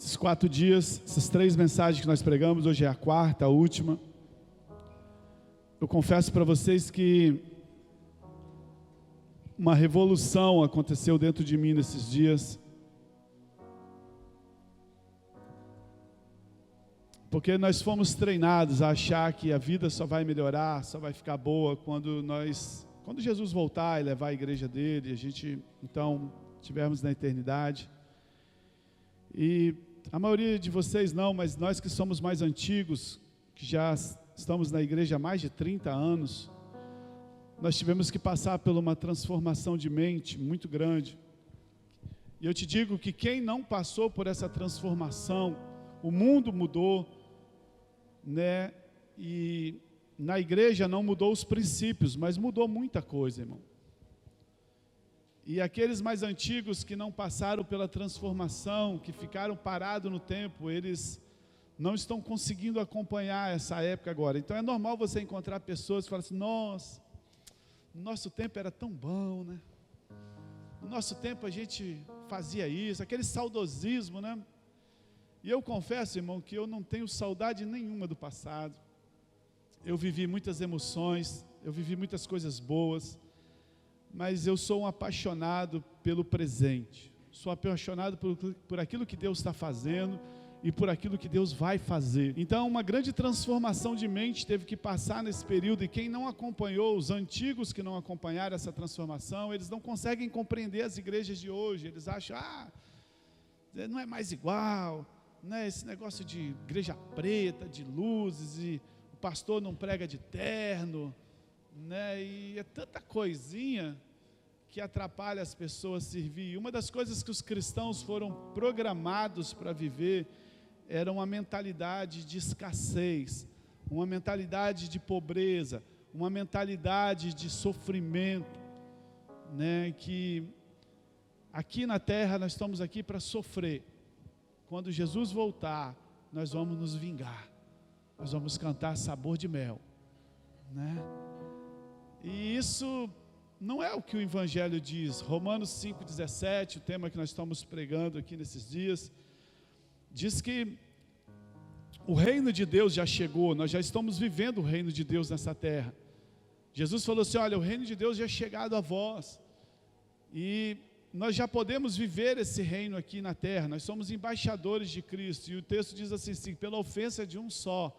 Esses 4 dias, essas 3 mensagens que nós pregamos, hoje é a 4ª, a última. Eu confesso para vocês que uma revolução aconteceu dentro de mim nesses dias. Porque nós fomos treinados a achar que a vida só vai melhorar, só vai ficar boa quando Jesus voltar e levar a igreja dele, a gente então estivermos na eternidade. E a maioria de vocês não, mas nós que somos mais antigos, que já estamos na igreja há mais de 30 anos, nós tivemos que passar por uma transformação de mente muito grande. E eu te digo que quem não passou por essa transformação, o mundo mudou, né? E na igreja não mudou os princípios, mas mudou muita coisa, irmão. E aqueles mais antigos que não passaram pela transformação, que ficaram parados no tempo, eles não estão conseguindo acompanhar essa época agora. Então é normal você encontrar pessoas que falam assim: nossa, no nosso tempo era tão bom, né? No nosso tempo a gente fazia isso, aquele saudosismo, né? E eu confesso, irmão, que eu não tenho saudade nenhuma do passado. Eu vivi muitas emoções, eu vivi muitas coisas boas, mas eu sou um apaixonado pelo presente. Sou apaixonado por aquilo que Deus está fazendo e por aquilo que Deus vai fazer. Então, uma grande transformação de mente teve que passar nesse período, e quem não acompanhou, os antigos que não acompanharam essa transformação, eles não conseguem compreender as igrejas de hoje. Eles acham, não é mais igual, né? Esse negócio de igreja preta, de luzes, e o pastor não prega de terno, né? E é tanta coisinha que atrapalha as pessoas a servir. E uma das coisas que os cristãos foram programados para viver era uma mentalidade de escassez, uma mentalidade de pobreza, uma mentalidade de sofrimento, né? Que aqui na terra nós estamos aqui para sofrer. Quando Jesus voltar, nós vamos nos vingar, nós vamos cantar sabor de mel, né? E isso não é o que o Evangelho diz. Romanos 5,17, o tema que nós estamos pregando aqui nesses dias, diz que o reino de Deus já chegou, nós já estamos vivendo o reino de Deus nessa terra. Jesus falou assim: olha, o reino de Deus já é chegado a vós, e nós já podemos viver esse reino aqui na terra, nós somos embaixadores de Cristo. E o texto diz assim: pela ofensa de um só,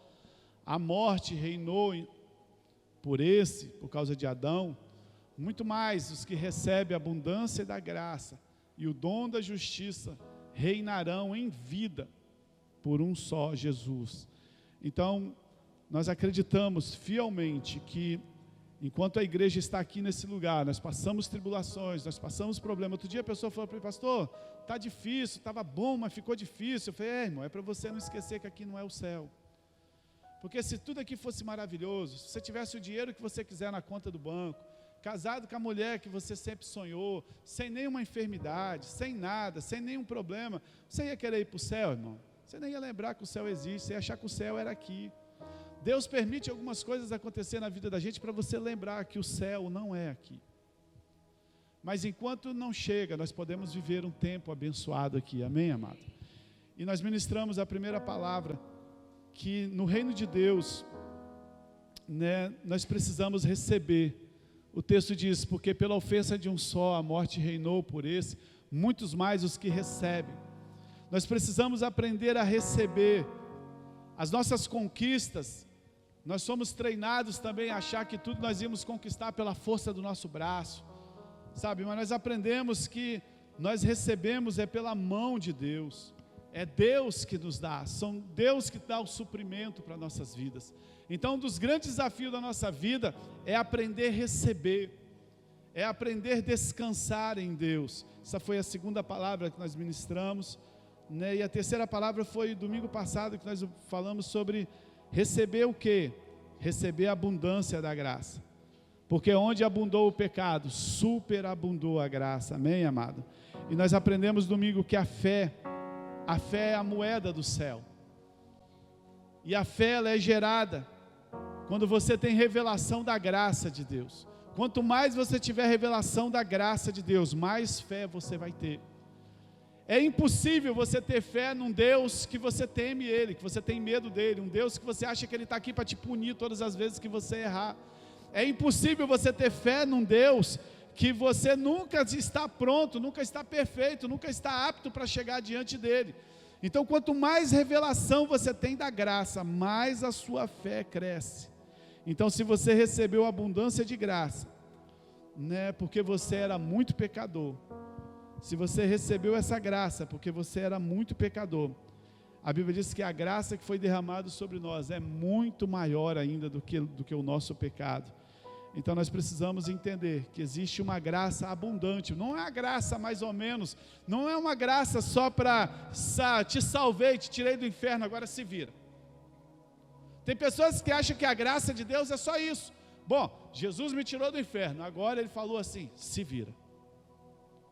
a morte reinou por causa de Adão, muito mais os que recebem a abundância da graça e o dom da justiça reinarão em vida por um só, Jesus. Então, nós acreditamos fielmente que enquanto a igreja está aqui nesse lugar, nós passamos tribulações, nós passamos problemas. Outro dia a pessoa falou para mim: pastor, está difícil, estava bom, mas ficou difícil. Eu falei: irmão, é para você não esquecer que aqui não é o céu. Porque se tudo aqui fosse maravilhoso, se você tivesse o dinheiro que você quiser na conta do banco, casado com a mulher que você sempre sonhou, sem nenhuma enfermidade, sem nada, sem nenhum problema, você ia querer ir para o céu, irmão? Você nem ia lembrar que o céu existe, você ia achar que o céu era aqui. Deus permite algumas coisas acontecer na vida da gente para você lembrar que o céu não é aqui. Mas enquanto não chega, nós podemos viver um tempo abençoado aqui, amém, amado? E nós ministramos a primeira palavra, que no reino de Deus, né, nós precisamos receber. O texto diz: porque pela ofensa de um só a morte reinou por esse, muitos mais os que recebem. Nós precisamos aprender a receber as nossas conquistas. Nós somos treinados também a achar que tudo nós íamos conquistar pela força do nosso braço, sabe? Mas nós aprendemos que nós recebemos pela mão de Deus. É Deus que nos dá, são Deus que dá o suprimento para nossas vidas. Então, um dos grandes desafios da nossa vida é aprender a receber, é aprender a descansar em Deus. Essa foi a segunda palavra que nós ministramos, né? E a terceira palavra foi domingo passado, que nós falamos sobre receber o quê? Receber a abundância da graça. Porque onde abundou o pecado, superabundou a graça, amém, amado? E nós aprendemos domingo que a fé é a moeda do céu. E a fé, ela é gerada quando você tem revelação da graça de Deus. Quanto mais você tiver revelação da graça de Deus, mais fé você vai ter. É impossível você ter fé num Deus que você teme Ele, que você tem medo dEle, um Deus que você acha que Ele está aqui para te punir todas as vezes que você errar. É impossível você ter fé num Deus que você nunca está pronto, nunca está perfeito, nunca está apto para chegar diante dEle. Então, quanto mais revelação você tem da graça, mais a sua fé cresce. Então, se você recebeu abundância de graça, né, porque você era muito pecador, se você recebeu essa graça porque você era muito pecador, a Bíblia diz que a graça que foi derramada sobre nós é muito maior ainda do que o nosso pecado. Então nós precisamos entender que existe uma graça abundante, não é a graça mais ou menos, não é uma graça só para te salvei, te tirei do inferno, agora se vira. Tem pessoas que acham que a graça de Deus é só isso. Bom, Jesus me tirou do inferno, agora Ele falou assim, se vira.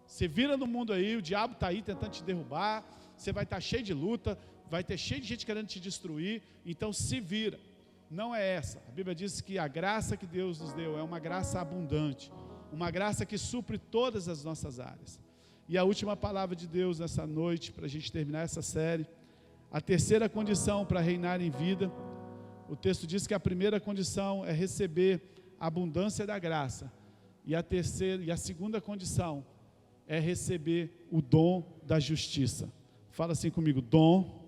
Se vira no mundo aí, o diabo está aí tentando te derrubar, você vai estar cheio de luta, vai ter cheio de gente querendo te destruir, então se vira. Não é essa. A Bíblia diz que a graça que Deus nos deu é uma graça abundante, uma graça que supre todas as nossas áreas. E a última palavra de Deus nessa noite, para a gente terminar essa série, a terceira condição para reinar em vida, o texto diz que a primeira condição é receber a abundância da graça, e a segunda condição é receber o dom da justiça. Fala assim comigo, dom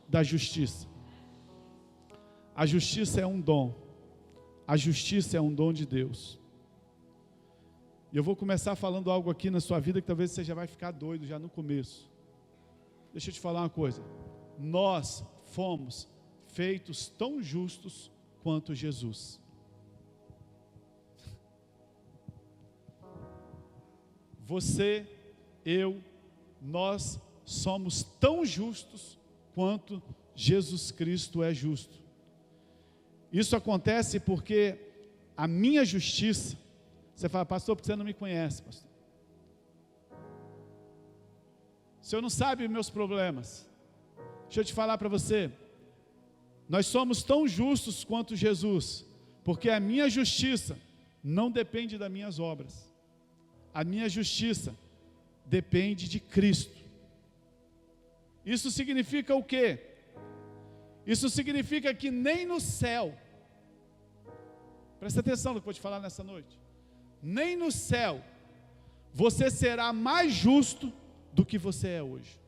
da justiça. A justiça é um dom. A justiça é um dom de Deus. E eu vou começar falando algo aqui na sua vida que talvez você já vai ficar doido já no começo. Deixa eu te falar uma coisa. Nós fomos feitos tão justos quanto Jesus. Você, eu, nós somos tão justos quanto Jesus Cristo é justo. Isso acontece porque a minha justiça, você fala, pastor, porque você não me conhece, pastor. O senhor não sabe meus problemas. Deixa eu te falar para você, nós somos tão justos quanto Jesus, porque a minha justiça não depende das minhas obras. A minha justiça depende de Cristo. Isso significa o quê? Isso significa que nem no céu, presta atenção no que eu vou te falar nessa noite, nem no céu você será mais justo do que você é hoje.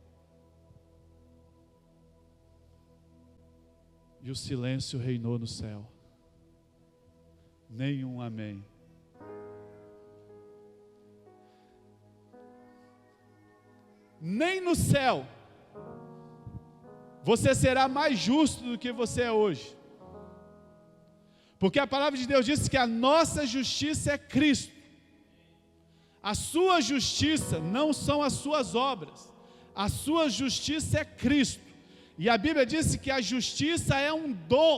E o silêncio reinou no céu. Nenhum amém. Nem no céu você será mais justo do que você é hoje. Porque a palavra de Deus diz que a nossa justiça é Cristo. A sua justiça não são as suas obras. A sua justiça é Cristo. E a Bíblia diz que a justiça é um dom.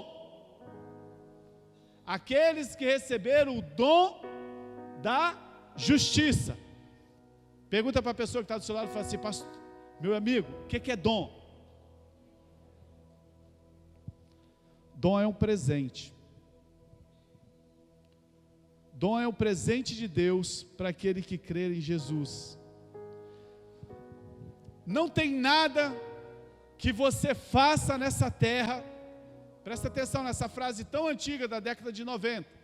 Aqueles que receberam o dom da justiça. Pergunta para a pessoa que está do seu lado e fala assim, pastor, meu amigo, o que é dom? Dom é um presente. Dom é o presente de Deus para aquele que crê em Jesus. Não tem nada que você faça nessa terra, presta atenção nessa frase tão antiga da década de 90.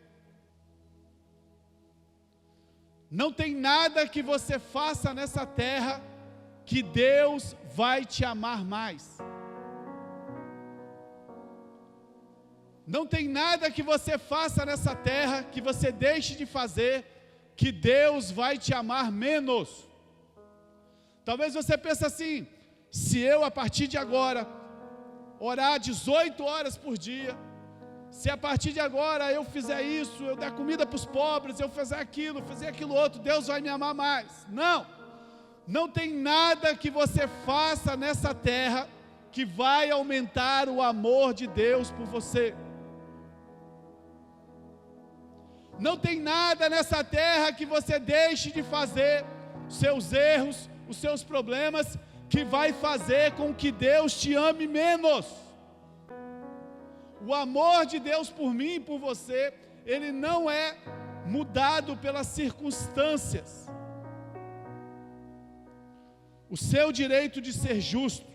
Não tem nada que você faça nessa terra que Deus vai te amar mais. Não tem nada que você faça nessa terra, que você deixe de fazer, que Deus vai te amar menos. Talvez você pense assim, se eu a partir de agora, orar 18 horas por dia, se a partir de agora eu fizer isso, eu der comida para os pobres, eu fizer aquilo outro, Deus vai me amar mais. Não, não tem nada que você faça nessa terra, que vai aumentar o amor de Deus por você. Não tem nada nessa terra que você deixe de fazer, seus erros, os seus problemas, que vai fazer com que Deus te ame menos. O amor de Deus por mim e por você, ele não é mudado pelas circunstâncias. O seu direito de ser justo,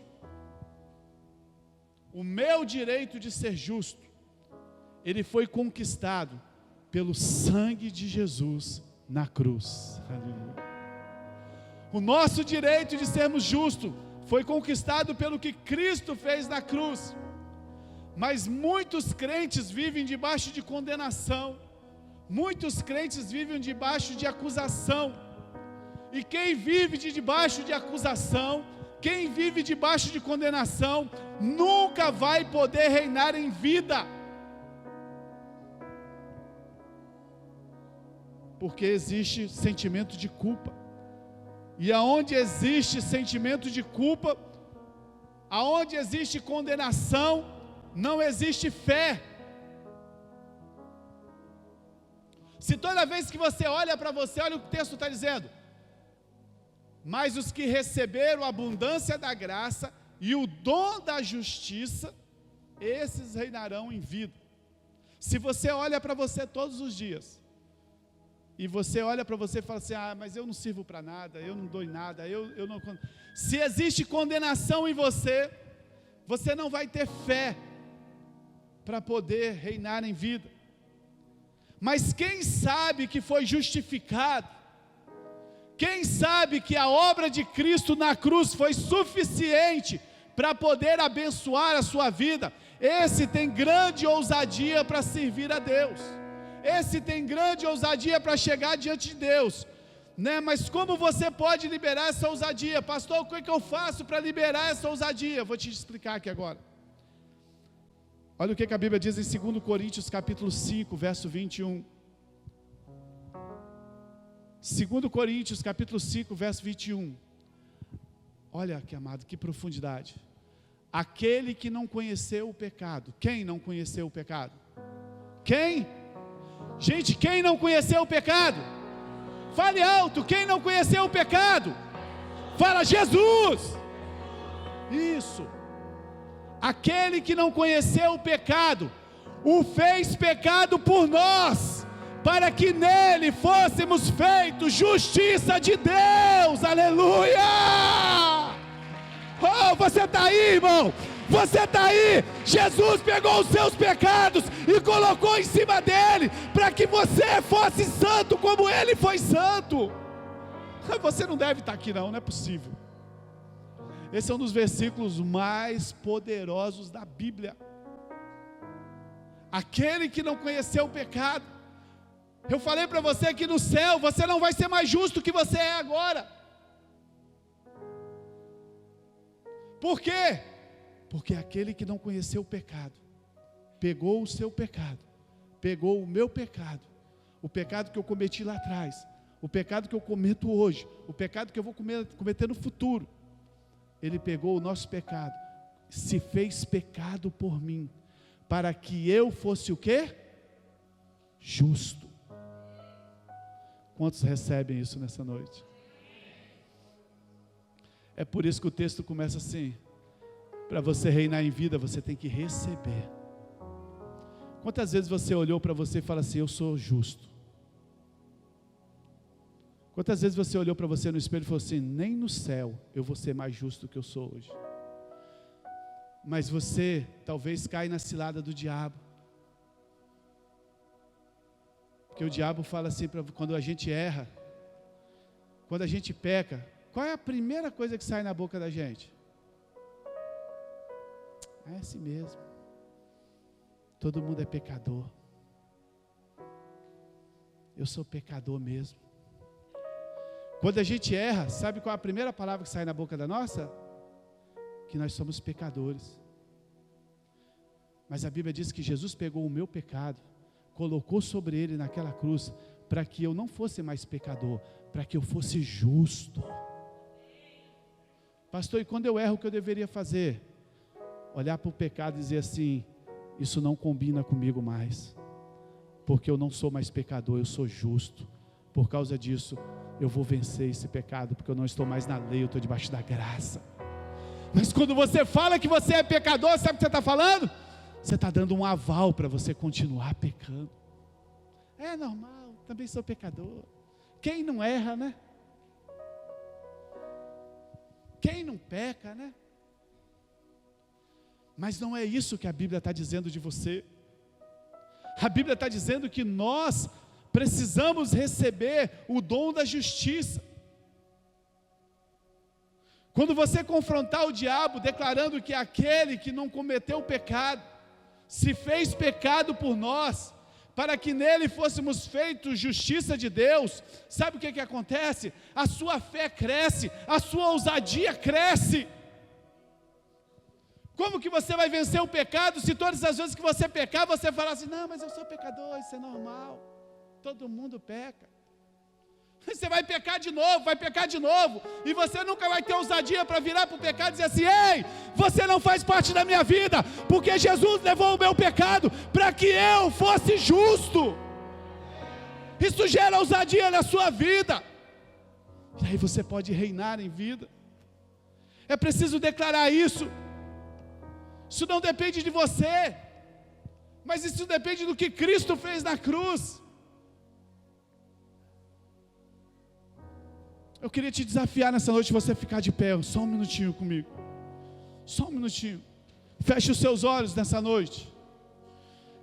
o meu direito de ser justo, ele foi conquistado pelo sangue de Jesus na cruz. Aleluia. O nosso direito de sermos justos foi conquistado pelo que Cristo fez na cruz. Mas muitos crentes vivem debaixo de condenação, muitos crentes vivem debaixo de acusação, e quem vive debaixo de acusação, quem vive debaixo de condenação, nunca vai poder reinar em vida, porque existe sentimento de culpa, e aonde existe sentimento de culpa, aonde existe condenação, não existe fé. Se toda vez que você olha para você, olha o que o texto está dizendo: mas os que receberam a abundância da graça e o dom da justiça, esses reinarão em vida. Se você olha para você todos os dias, e você olha para você e fala assim: mas eu não sirvo para nada, eu não dou em nada, eu não... Se existe condenação em você, você não vai ter fé para poder reinar em vida. Mas quem sabe que foi justificado, quem sabe que a obra de Cristo na cruz foi suficiente para poder abençoar a sua vida, esse tem grande ousadia para servir a Deus, esse tem grande ousadia para chegar diante de Deus, né? Mas como você pode liberar essa ousadia? Pastor, o que é que eu faço para liberar essa ousadia? Eu vou te explicar aqui agora. Olha o que a Bíblia diz em 2 Coríntios capítulo 5, verso 21. 2 Coríntios capítulo 5, verso 21. Olha aqui, amado, que profundidade. Aquele que não conheceu o pecado. Quem não conheceu o pecado? Quem? Gente, quem não conheceu o pecado? Fale alto, quem não conheceu o pecado? Fala, Jesus! Isso. Aquele que não conheceu o pecado, o fez pecado por nós, para que nele fôssemos feitos justiça de Deus. Aleluia! Oh, você está aí, irmão? Você está aí? Jesus pegou os seus pecados e colocou em cima dele, para que você fosse santo como ele foi santo. Você não deve estar aqui não é possível. Esse é um dos versículos mais poderosos da Bíblia. Aquele que não conheceu o pecado. Eu falei para você que no céu você não vai ser mais justo que você é agora. Por quê? Porque aquele que não conheceu o pecado, pegou o seu pecado, pegou o meu pecado, o pecado que eu cometi lá atrás, o pecado que eu cometo hoje, o pecado que eu vou cometer no futuro. Ele pegou o nosso pecado, se fez pecado por mim, para que eu fosse o quê? Justo. Quantos recebem isso nessa noite? É por isso que o texto começa assim: para você reinar em vida, você tem que receber. Quantas vezes você olhou para você e fala assim: eu sou justo? Quantas vezes você olhou para você no espelho e falou assim: nem no céu eu vou ser mais justo do que eu sou hoje? Mas você talvez cai na cilada do diabo, porque o diabo fala assim, quando a gente erra, quando a gente peca, qual é a primeira coisa que sai na boca da gente? É assim mesmo, todo mundo é pecador, eu sou pecador mesmo. Quando a gente erra, sabe qual é a primeira palavra que sai na boca da nossa? Que nós somos pecadores. Mas a Bíblia diz que Jesus pegou o meu pecado, colocou sobre ele naquela cruz, para que eu não fosse mais pecador, para que eu fosse justo. Pastor, e quando eu erro, o que eu deveria fazer? Olhar para o pecado e dizer assim: isso não combina comigo mais, porque eu não sou mais pecador, eu sou justo. Por causa disso, eu vou vencer esse pecado, porque eu não estou mais na lei, eu estou debaixo da graça. Mas quando você fala que você é pecador, sabe o que você está falando? Você está dando um aval para você continuar pecando. É normal, também sou pecador. Quem não erra, né? não peca, né? Mas não é isso que a Bíblia está dizendo de você. A Bíblia está dizendo que nós precisamos receber o dom da justiça. Quando você confrontar o diabo declarando que aquele que não cometeu pecado, se fez pecado por nós, para que nele fôssemos feitos justiça de Deus, sabe o que acontece? A sua fé cresce, a sua ousadia cresce. Como que você vai vencer o pecado se todas as vezes que você pecar, você falar assim, não, mas eu sou pecador, isso é normal, todo mundo peca. Você vai pecar de novo, e você nunca vai ter ousadia para virar para o pecado e dizer assim, ei, você não faz parte da minha vida, porque Jesus levou o meu pecado, para que eu fosse justo. Isso gera ousadia na sua vida, e aí você pode reinar em vida. É preciso declarar isso. Isso não depende de você, mas isso depende do que Cristo fez na cruz. Eu queria te desafiar nessa noite, você ficar de pé, só um minutinho comigo, só um minutinho, feche os seus olhos nessa noite,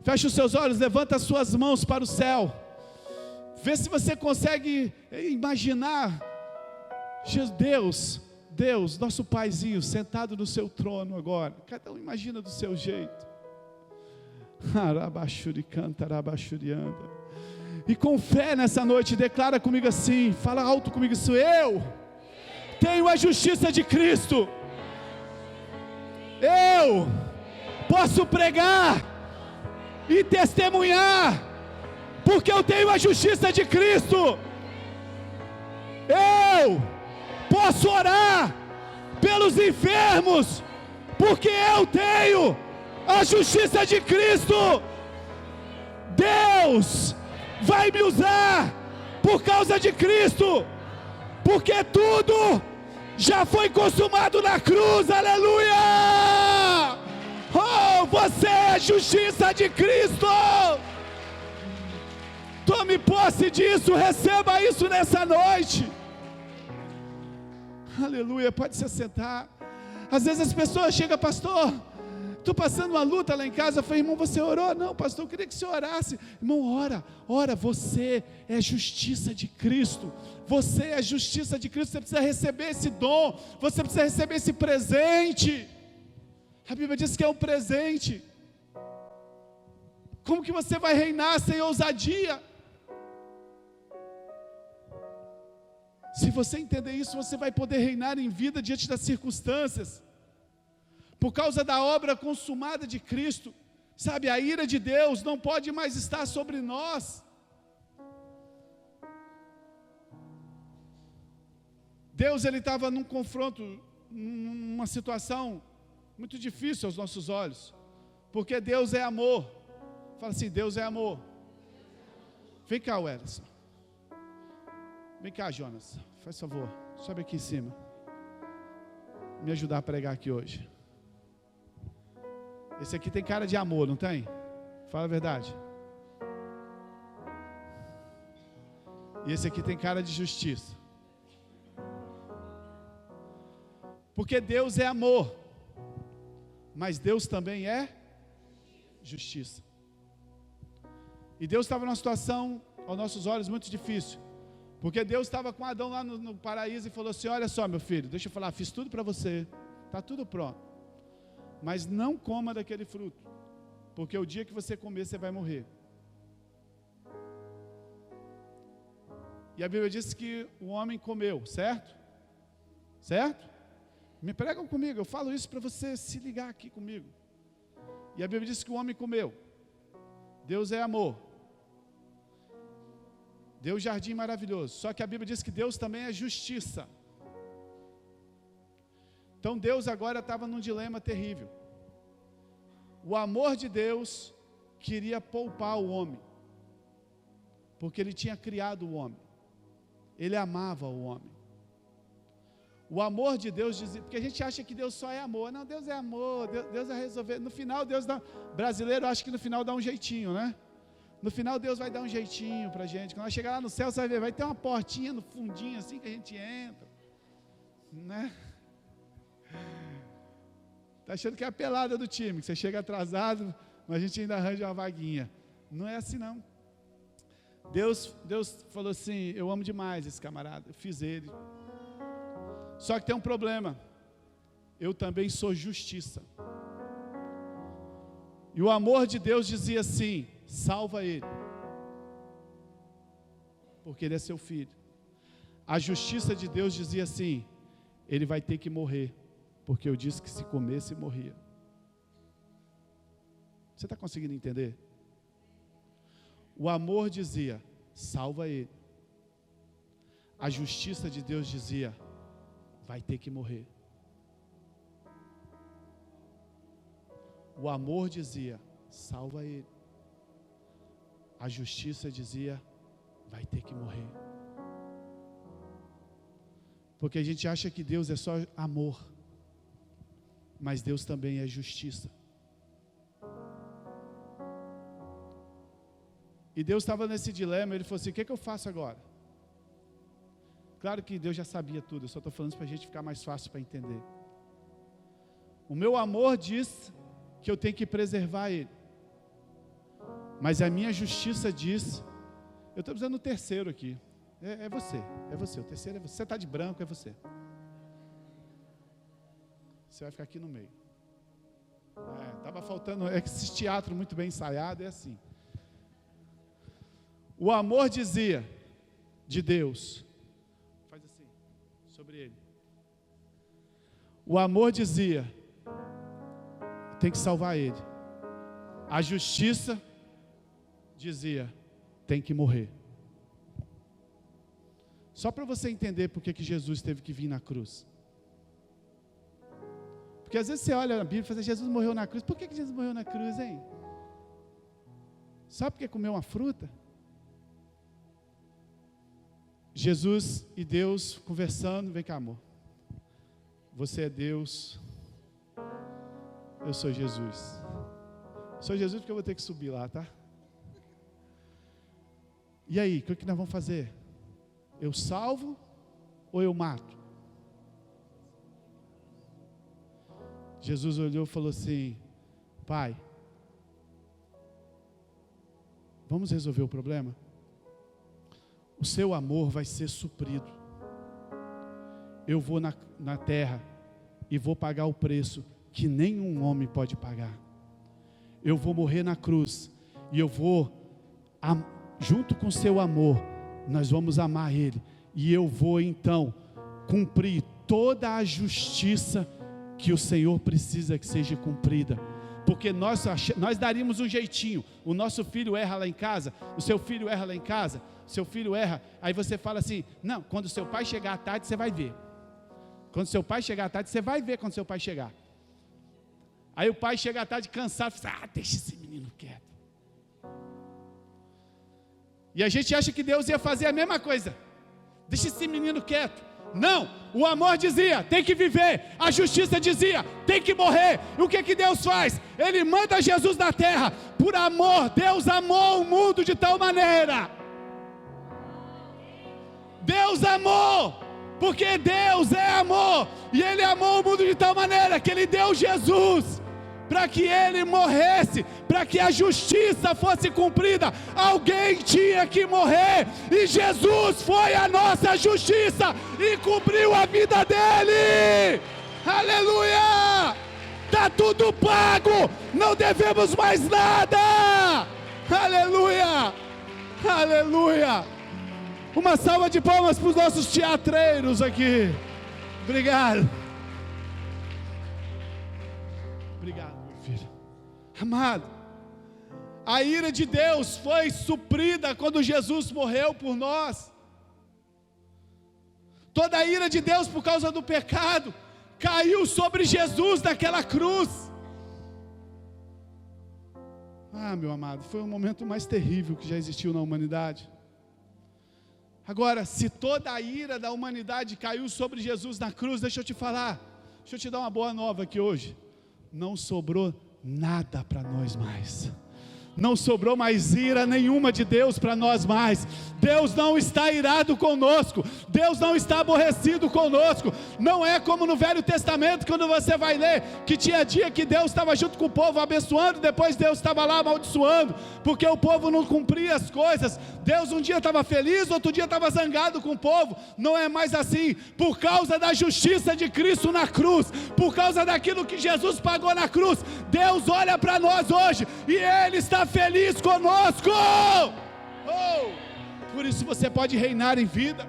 feche os seus olhos, levanta as suas mãos para o céu, vê se você consegue imaginar, Deus, nosso Paizinho, sentado no seu trono agora, cada um imagina do seu jeito, e com fé nessa noite, declara comigo assim, fala alto comigo isso, eu tenho a justiça de Cristo, eu posso pregar e testemunhar, porque eu tenho a justiça de Cristo, eu posso orar pelos enfermos, porque eu tenho a justiça de Cristo. Deus vai me usar por causa de Cristo, porque tudo já foi consumado na cruz, aleluia! Oh, você é a justiça de Cristo. Tome posse disso, receba isso nessa noite. Aleluia, pode se assentar. Às vezes as pessoas chegam, pastor, estou passando uma luta lá em casa. Eu falei, irmão, você orou? Não, pastor, eu queria que você orasse. Irmão, ora, você é a justiça de Cristo, você é a justiça de Cristo, você precisa receber esse dom, você precisa receber esse presente. A Bíblia diz que é um presente. Como que você vai reinar sem ousadia? Se você entender isso, você vai poder reinar em vida diante das circunstâncias, por causa da obra consumada de Cristo. Sabe, a ira de Deus não pode mais estar sobre nós. Deus, ele estava num confronto, numa situação muito difícil aos nossos olhos, porque Deus é amor. Fala assim, Deus é amor. Vem cá, Wellington. Vem cá, Jonas, faz favor, sobe aqui em cima, me ajudar a pregar aqui hoje. Esse aqui tem cara de amor, não tem? Fala a verdade. E esse aqui tem cara de justiça. Porque Deus é amor, mas Deus também é justiça. E Deus estava numa situação, aos nossos olhos, muito difícil. Porque Deus estava com Adão lá no paraíso e falou assim, olha só, meu filho, deixa eu falar, fiz tudo para você, está tudo pronto, mas não coma daquele fruto, porque o dia que você comer, você vai morrer. E a Bíblia diz que o homem comeu, certo? Certo? Me pregam comigo, eu falo isso para você se ligar aqui comigo. E a Bíblia diz que o homem comeu. Deus é amor. Deus jardim maravilhoso. Só que a Bíblia diz que Deus também é justiça. Então Deus agora estava num dilema terrível. O amor de Deus queria poupar o homem, porque Ele tinha criado o homem. Ele amava o homem. O amor de Deus dizia, porque a gente acha que Deus só é amor. Não, Deus é amor, Deus vai resolver. No final Deus dá, brasileiro acha que no final dá um jeitinho, né? No final Deus vai dar um jeitinho para a gente. Quando nós chegar lá no céu, você vai ver, vai ter uma portinha no fundinho assim que a gente entra, né? Está achando que é a pelada do time, que você chega atrasado, mas a gente ainda arranja uma vaguinha. Não é assim não. Deus falou assim, eu amo demais esse camarada, eu fiz ele. Só que tem um problema, eu também sou justiça. E o amor de Deus dizia assim, salva ele, porque ele é seu filho. A justiça de Deus dizia assim, ele vai ter que morrer, porque eu disse que se comesse, morria. Você está conseguindo entender? O amor dizia, salva ele. A justiça de Deus dizia, vai ter que morrer. O amor dizia, salva ele. A justiça dizia, vai ter que morrer. Porque a gente acha que Deus é só amor, mas Deus também é justiça. E Deus estava nesse dilema, ele falou assim, o que eu faço agora? Claro que Deus já sabia tudo, eu só estou falando isso para a gente ficar mais fácil para entender. O meu amor diz que eu tenho que preservar ele, mas a minha justiça diz, eu estou precisando do terceiro aqui, é você, o terceiro é você está de branco, é você. Você vai ficar aqui no meio. Estava faltando, é que esse teatro muito bem ensaiado é assim. O amor dizia, de Deus, faz assim, sobre ele. O amor dizia, tem que salvar ele. A justiça dizia, tem que morrer. Só para você entender por que Jesus teve que vir na cruz. Porque às vezes você olha na Bíblia e fala, Jesus morreu na cruz. Por que Jesus morreu na cruz, hein? Só porque comeu uma fruta? Jesus e Deus conversando, vem cá, amor. Você é Deus, eu sou Jesus. Sou Jesus porque eu vou ter que subir lá, tá? E aí, o que nós vamos fazer? Eu salvo ou eu mato? Jesus olhou e falou assim, Pai, vamos resolver o problema? O seu amor vai ser suprido. Eu vou na terra e vou pagar o preço que nenhum homem pode pagar. Eu vou morrer na cruz e eu vou, junto com o seu amor, nós vamos amar ele. E eu vou então cumprir toda a justiça que o Senhor precisa que seja cumprida. Porque nós daríamos um jeitinho. O nosso filho erra lá em casa, o seu filho erra lá em casa, seu filho erra, aí você fala assim, não, quando seu pai chegar à tarde, você vai ver. Quando seu pai chegar à tarde, você vai ver quando seu pai chegar. Aí o pai chega à tarde cansado, fala, deixa esse menino quieto. E a gente acha que Deus ia fazer a mesma coisa, deixa esse menino quieto. Não, o amor dizia, tem que viver. A justiça dizia, tem que morrer. E o que Deus faz? Ele manda Jesus na terra. Por amor, Deus amou o mundo de tal maneira. Deus amou, porque Deus é amor. E Ele amou o mundo de tal maneira que Ele deu Jesus, para que Ele morresse, para que a justiça fosse cumprida. Alguém tinha que morrer, e Jesus foi a nossa justiça, e cumpriu a vida dele. Aleluia! Está tudo pago, não devemos mais nada. Aleluia! Aleluia! Uma salva de palmas para os nossos teatreiros aqui. Obrigado. Obrigado, meu filho. Amado, a ira de Deus foi suprida quando Jesus morreu por nós. Toda a ira de Deus por causa do pecado caiu sobre Jesus naquela cruz. Meu amado, foi o momento mais terrível que já existiu na humanidade. Agora, se toda a ira da humanidade caiu sobre Jesus na cruz, deixa eu te falar, deixa eu te dar uma boa nova aqui hoje. Não sobrou nada para nós mais. não sobrou mais ira nenhuma de Deus para nós mais. Deus não está irado conosco, Deus não está aborrecido conosco. Não é como no Velho Testamento, quando você vai ler, que tinha dia que Deus estava junto com o povo abençoando, depois Deus estava lá amaldiçoando, porque o povo não cumpria as coisas. Deus um dia estava feliz, outro dia estava zangado com o povo. Não é mais assim. Por causa da justiça de Cristo na cruz, por causa daquilo que Jesus pagou na cruz, Deus olha para nós hoje e Ele está feliz conosco. Por isso você pode reinar em vida,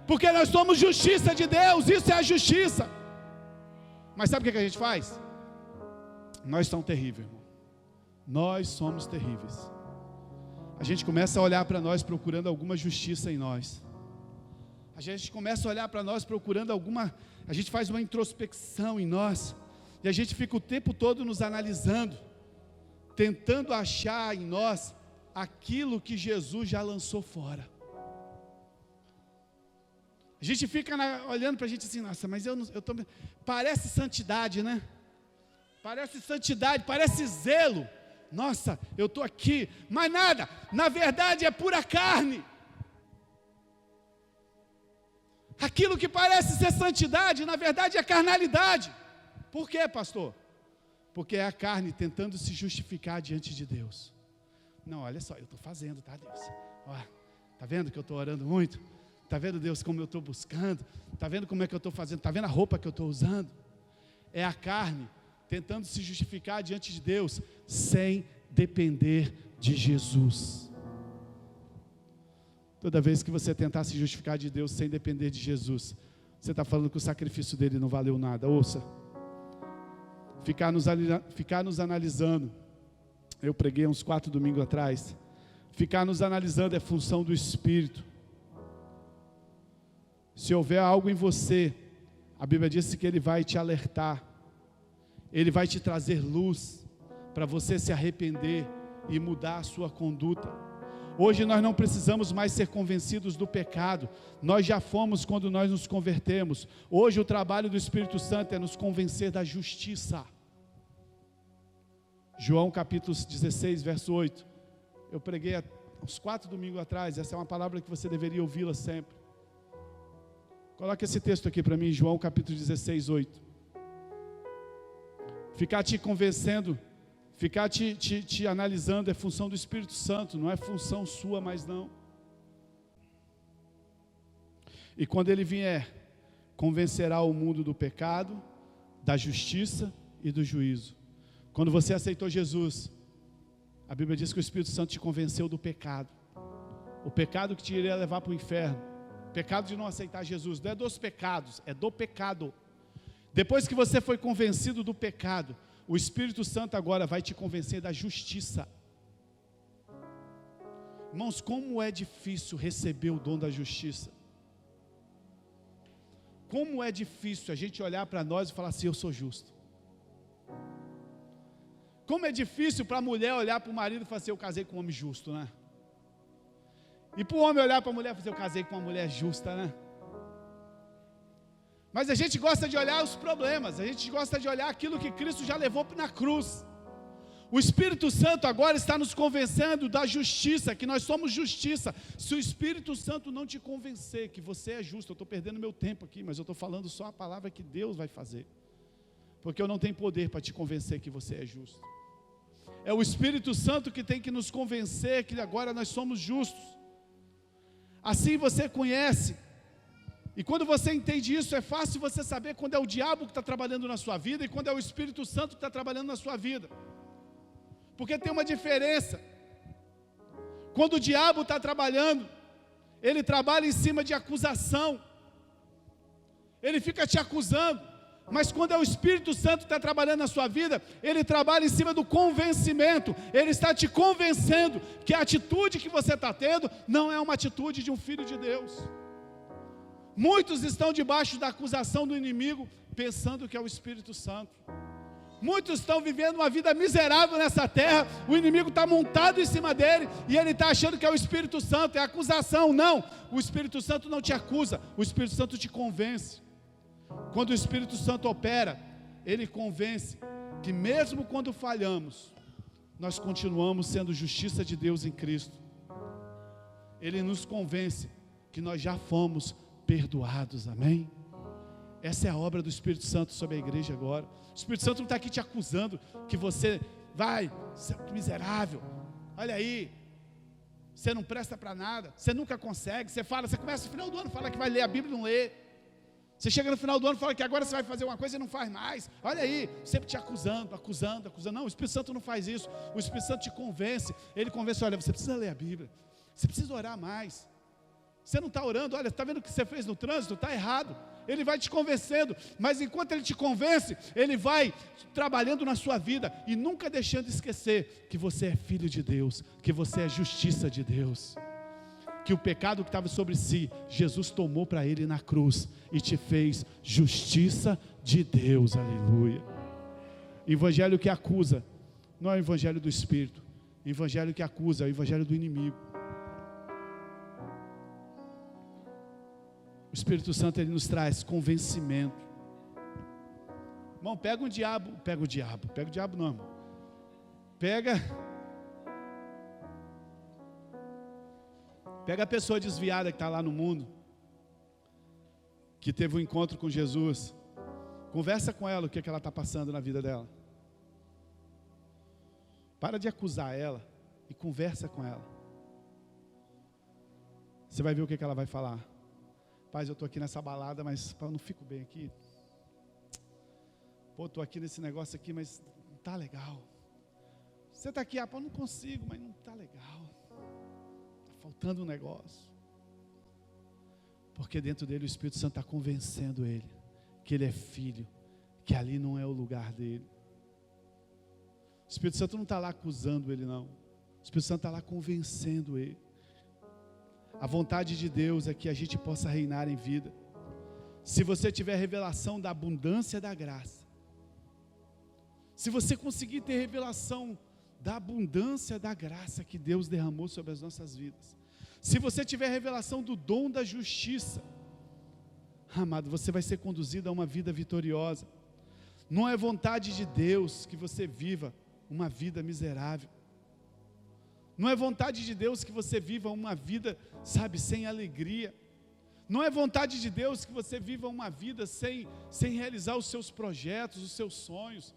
porque nós somos justiça de Deus. Isso é a justiça. Mas sabe o que a gente faz? Nós somos terríveis, irmão. Nós somos terríveis. A gente começa a olhar para nós procurando alguma justiça em nós. A gente começa a olhar para nós procurando a gente faz uma introspecção em nós, e a gente fica o tempo todo nos analisando, tentando achar em nós aquilo que Jesus já lançou fora. A gente fica olhando para a gente assim, nossa, mas parece santidade, né? Parece santidade, parece zelo. Nossa, eu estou aqui, mas nada, na verdade é pura carne. Aquilo que parece ser santidade, na verdade é carnalidade. Por quê, pastor? Porque é a carne tentando se justificar diante de Deus. Não, olha só, eu estou fazendo, tá, Deus? Está vendo que eu estou orando muito? Está vendo, Deus, como eu estou buscando? Está vendo como é que eu estou fazendo? Está vendo a roupa que eu estou usando? É a carne tentando se justificar diante de Deus, sem depender de Jesus. Toda vez que você tentar se justificar de Deus sem depender de Jesus, você está falando que o sacrifício dele não valeu nada. Ouça, ficar nos analisando, eu preguei uns 4 domingos atrás, ficar nos analisando é função do Espírito. Se houver algo em você, a Bíblia diz que Ele vai te alertar, Ele vai te trazer luz, para você se arrepender e mudar a sua conduta. Hoje nós não precisamos mais ser convencidos do pecado, nós já fomos quando nós nos convertemos. Hoje o trabalho do Espírito Santo é nos convencer da justiça. João capítulo 16, verso 8, eu preguei há uns 4 domingos atrás, essa é uma palavra que você deveria ouvi-la sempre. Coloque esse texto aqui para mim, João capítulo 16, 8. Ficar te convencendo, ficar te analisando é função do Espírito Santo, não é função sua mais não. E quando Ele vier, convencerá o mundo do pecado, da justiça e do juízo. Quando você aceitou Jesus, a Bíblia diz que o Espírito Santo te convenceu do pecado. O pecado que te iria levar para o inferno. O pecado de não aceitar Jesus, não é dos pecados, é do pecado. Depois que você foi convencido do pecado, o Espírito Santo agora vai te convencer da justiça. Irmãos, como é difícil receber o dom da justiça. Como é difícil a gente olhar para nós e falar assim, eu sou justo. Como é difícil para a mulher olhar para o marido e falar assim, eu casei com um homem justo, né? E para o homem olhar para a mulher e falar assim, eu casei com uma mulher justa, né? Mas a gente gosta de olhar os problemas, a gente gosta de olhar aquilo que Cristo já levou na cruz. O Espírito Santo agora está nos convencendo da justiça, que nós somos justiça. Se o Espírito Santo não te convencer que você é justo, eu estou perdendo meu tempo aqui, mas eu estou falando só a palavra que Deus vai fazer. Porque eu não tenho poder para te convencer que você é justo. É o Espírito Santo que tem que nos convencer que agora nós somos justos. Assim você conhece. E quando você entende isso, é fácil você saber quando é o diabo que está trabalhando na sua vida e quando é o Espírito Santo que está trabalhando na sua vida. Porque tem uma diferença. Quando o diabo está trabalhando, ele trabalha em cima de acusação. Ele fica te acusando. Mas quando é o Espírito Santo que está trabalhando na sua vida, ele trabalha em cima do convencimento. Ele está te convencendo que a atitude que você está tendo não é uma atitude de um filho de Deus. Muitos estão debaixo da acusação do inimigo, pensando que é o Espírito Santo. Muitos estão vivendo uma vida miserável nessa terra, o inimigo está montado em cima dele, e ele está achando que é o Espírito Santo, é acusação. Não, o Espírito Santo não te acusa, o Espírito Santo te convence. Quando o Espírito Santo opera, ele convence que mesmo quando falhamos, nós continuamos sendo justiça de Deus em Cristo. Ele nos convence que nós já fomos perdoados, amém? Essa é a obra do Espírito Santo sobre a igreja agora. O Espírito Santo não está aqui te acusando que você vai, seu miserável, olha aí, você não presta para nada, você nunca consegue, você começa no final do ano, fala que vai ler a Bíblia e não lê. Você chega no final do ano e fala que agora você vai fazer uma coisa e não faz mais. Olha aí, sempre te acusando. Não, o Espírito Santo não faz isso. O Espírito Santo te convence. Ele convence, olha, você precisa ler a Bíblia. Você precisa orar mais. Você não está orando, olha, está vendo o que você fez no trânsito? Está errado. Ele vai te convencendo, mas enquanto ele te convence, ele vai trabalhando na sua vida e nunca deixando de esquecer que você é filho de Deus, que você é justiça de Deus, que o pecado que estava sobre si, Jesus tomou para ele na cruz e te fez justiça de Deus, aleluia. Evangelho que acusa, não é o evangelho do Espírito, o evangelho que acusa é o evangelho do inimigo. O Espírito Santo, ele nos traz convencimento. Irmão, pega o diabo não, irmão. Pega a pessoa desviada que está lá no mundo, que teve um encontro com Jesus. Conversa com ela o que ela está passando na vida dela. Para de acusar ela e conversa com ela. Você vai ver o que ela vai falar. Paz, eu estou aqui nessa balada, mas eu não fico bem aqui. Pô, estou aqui nesse negócio aqui, mas não está legal. Você está aqui, pô, não consigo, mas não está legal. Está faltando um negócio. Porque dentro dele o Espírito Santo está convencendo ele que ele é filho, que ali não é o lugar dele. O Espírito Santo não está lá acusando ele, não. O Espírito Santo está lá convencendo ele. A vontade de Deus é que a gente possa reinar em vida. Se você tiver revelação da abundância da graça, se você conseguir ter revelação da abundância da graça que Deus derramou sobre as nossas vidas, se você tiver revelação do dom da justiça, amado, você vai ser conduzido a uma vida vitoriosa. Não é vontade de Deus que você viva uma vida miserável. Não é vontade de Deus que você viva uma vida, sabe, sem alegria. Não é vontade de Deus que você viva uma vida sem realizar os seus projetos, os seus sonhos.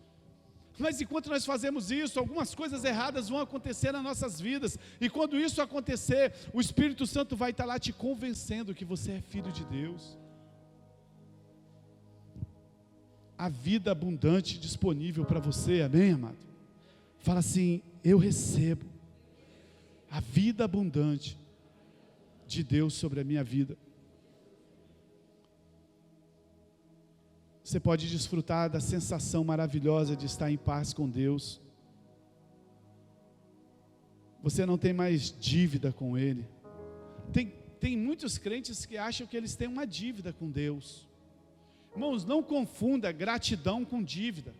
Mas enquanto nós fazemos isso, algumas coisas erradas vão acontecer nas nossas vidas. E quando isso acontecer, o Espírito Santo vai estar lá te convencendo que você é filho de Deus. A vida abundante disponível para você, amém, amado? Fala assim, eu recebo a vida abundante de Deus sobre a minha vida. Você pode desfrutar da sensação maravilhosa de estar em paz com Deus. Você não tem mais dívida com Ele. Tem muitos crentes que acham que eles têm uma dívida com Deus. Irmãos, não confunda gratidão com dívida.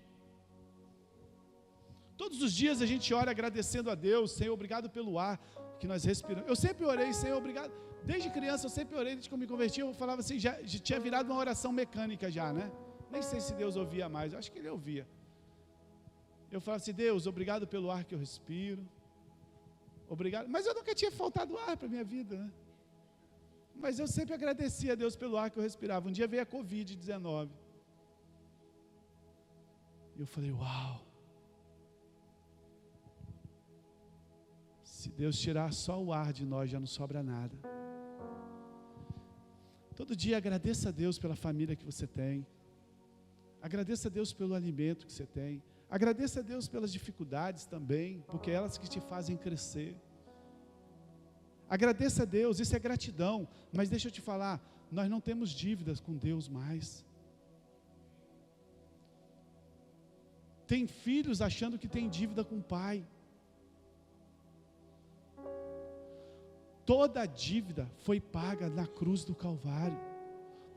Todos os dias a gente ora agradecendo a Deus, Senhor, obrigado pelo ar que nós respiramos. Eu sempre orei, Senhor, obrigado. Desde criança eu sempre orei, desde que eu me converti, eu falava assim, já tinha virado uma oração mecânica já, né? Nem sei se Deus ouvia mais, eu acho que Ele ouvia. Eu falava assim, Deus, obrigado pelo ar que eu respiro. Obrigado, mas eu nunca tinha faltado ar para a minha vida, né? Mas eu sempre agradecia a Deus pelo ar que eu respirava. Um dia veio a Covid-19. E eu falei, uau. Se Deus tirar só o ar de nós, já não sobra nada. Todo dia agradeça a Deus pela família que você tem. Agradeça a Deus pelo alimento que você tem. Agradeça a Deus pelas dificuldades também, porque é elas que te fazem crescer. Agradeça a Deus, isso é gratidão. Mas deixa eu te falar, nós não temos dívidas com Deus mais. Tem filhos achando que tem dívida com o pai. Toda a dívida foi paga na cruz do Calvário.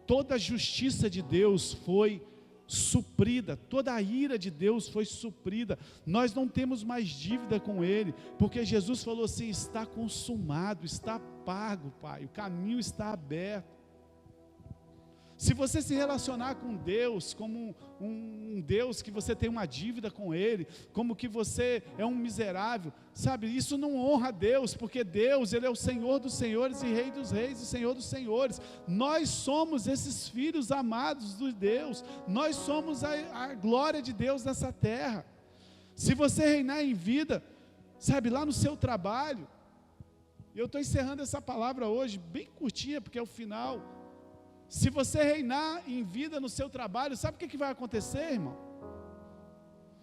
Toda a justiça de Deus foi suprida, toda a ira de Deus foi suprida. Nós não temos mais dívida com Ele, porque Jesus falou assim, está consumado, está pago, Pai, o caminho está aberto. Se você se relacionar com Deus como um Deus que você tem uma dívida com Ele, como que você é um miserável, sabe, isso não honra a Deus, porque Deus, Ele é o Senhor dos senhores e Rei dos reis e Senhor dos senhores. Nós somos esses filhos amados de Deus, nós somos a glória de Deus nessa terra. Se você reinar em vida, sabe, lá no seu trabalho, eu estou encerrando essa palavra hoje, bem curtinha, porque é o final. Se você reinar em vida no seu trabalho, sabe o que vai acontecer, irmão?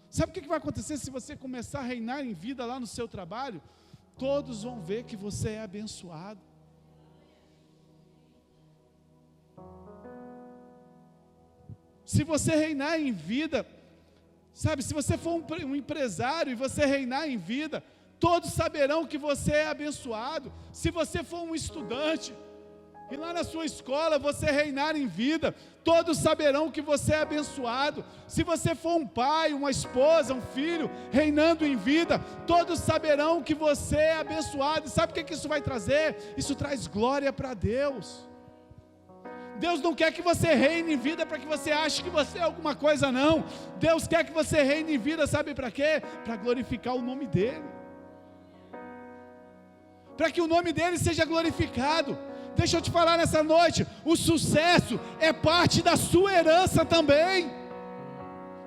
Sabe o que vai acontecer se você começar a reinar em vida lá no seu trabalho? Todos vão ver que você é abençoado. Se você reinar em vida, sabe, se você for um empresário e você reinar em vida, todos saberão que você é abençoado. Se você for um estudante, e lá na sua escola você reinar em vida, todos saberão que você é abençoado. Se você for um pai, uma esposa, um filho, reinando em vida, todos saberão que você é abençoado. E sabe o que isso vai trazer? Isso traz glória para Deus. Deus não quer que você reine em vida para que você ache que você é alguma coisa, não. Deus quer que você reine em vida, sabe para quê? Para glorificar o nome dEle, para que o nome dEle seja glorificado. Deixa eu te falar nessa noite, o sucesso é parte da sua herança também.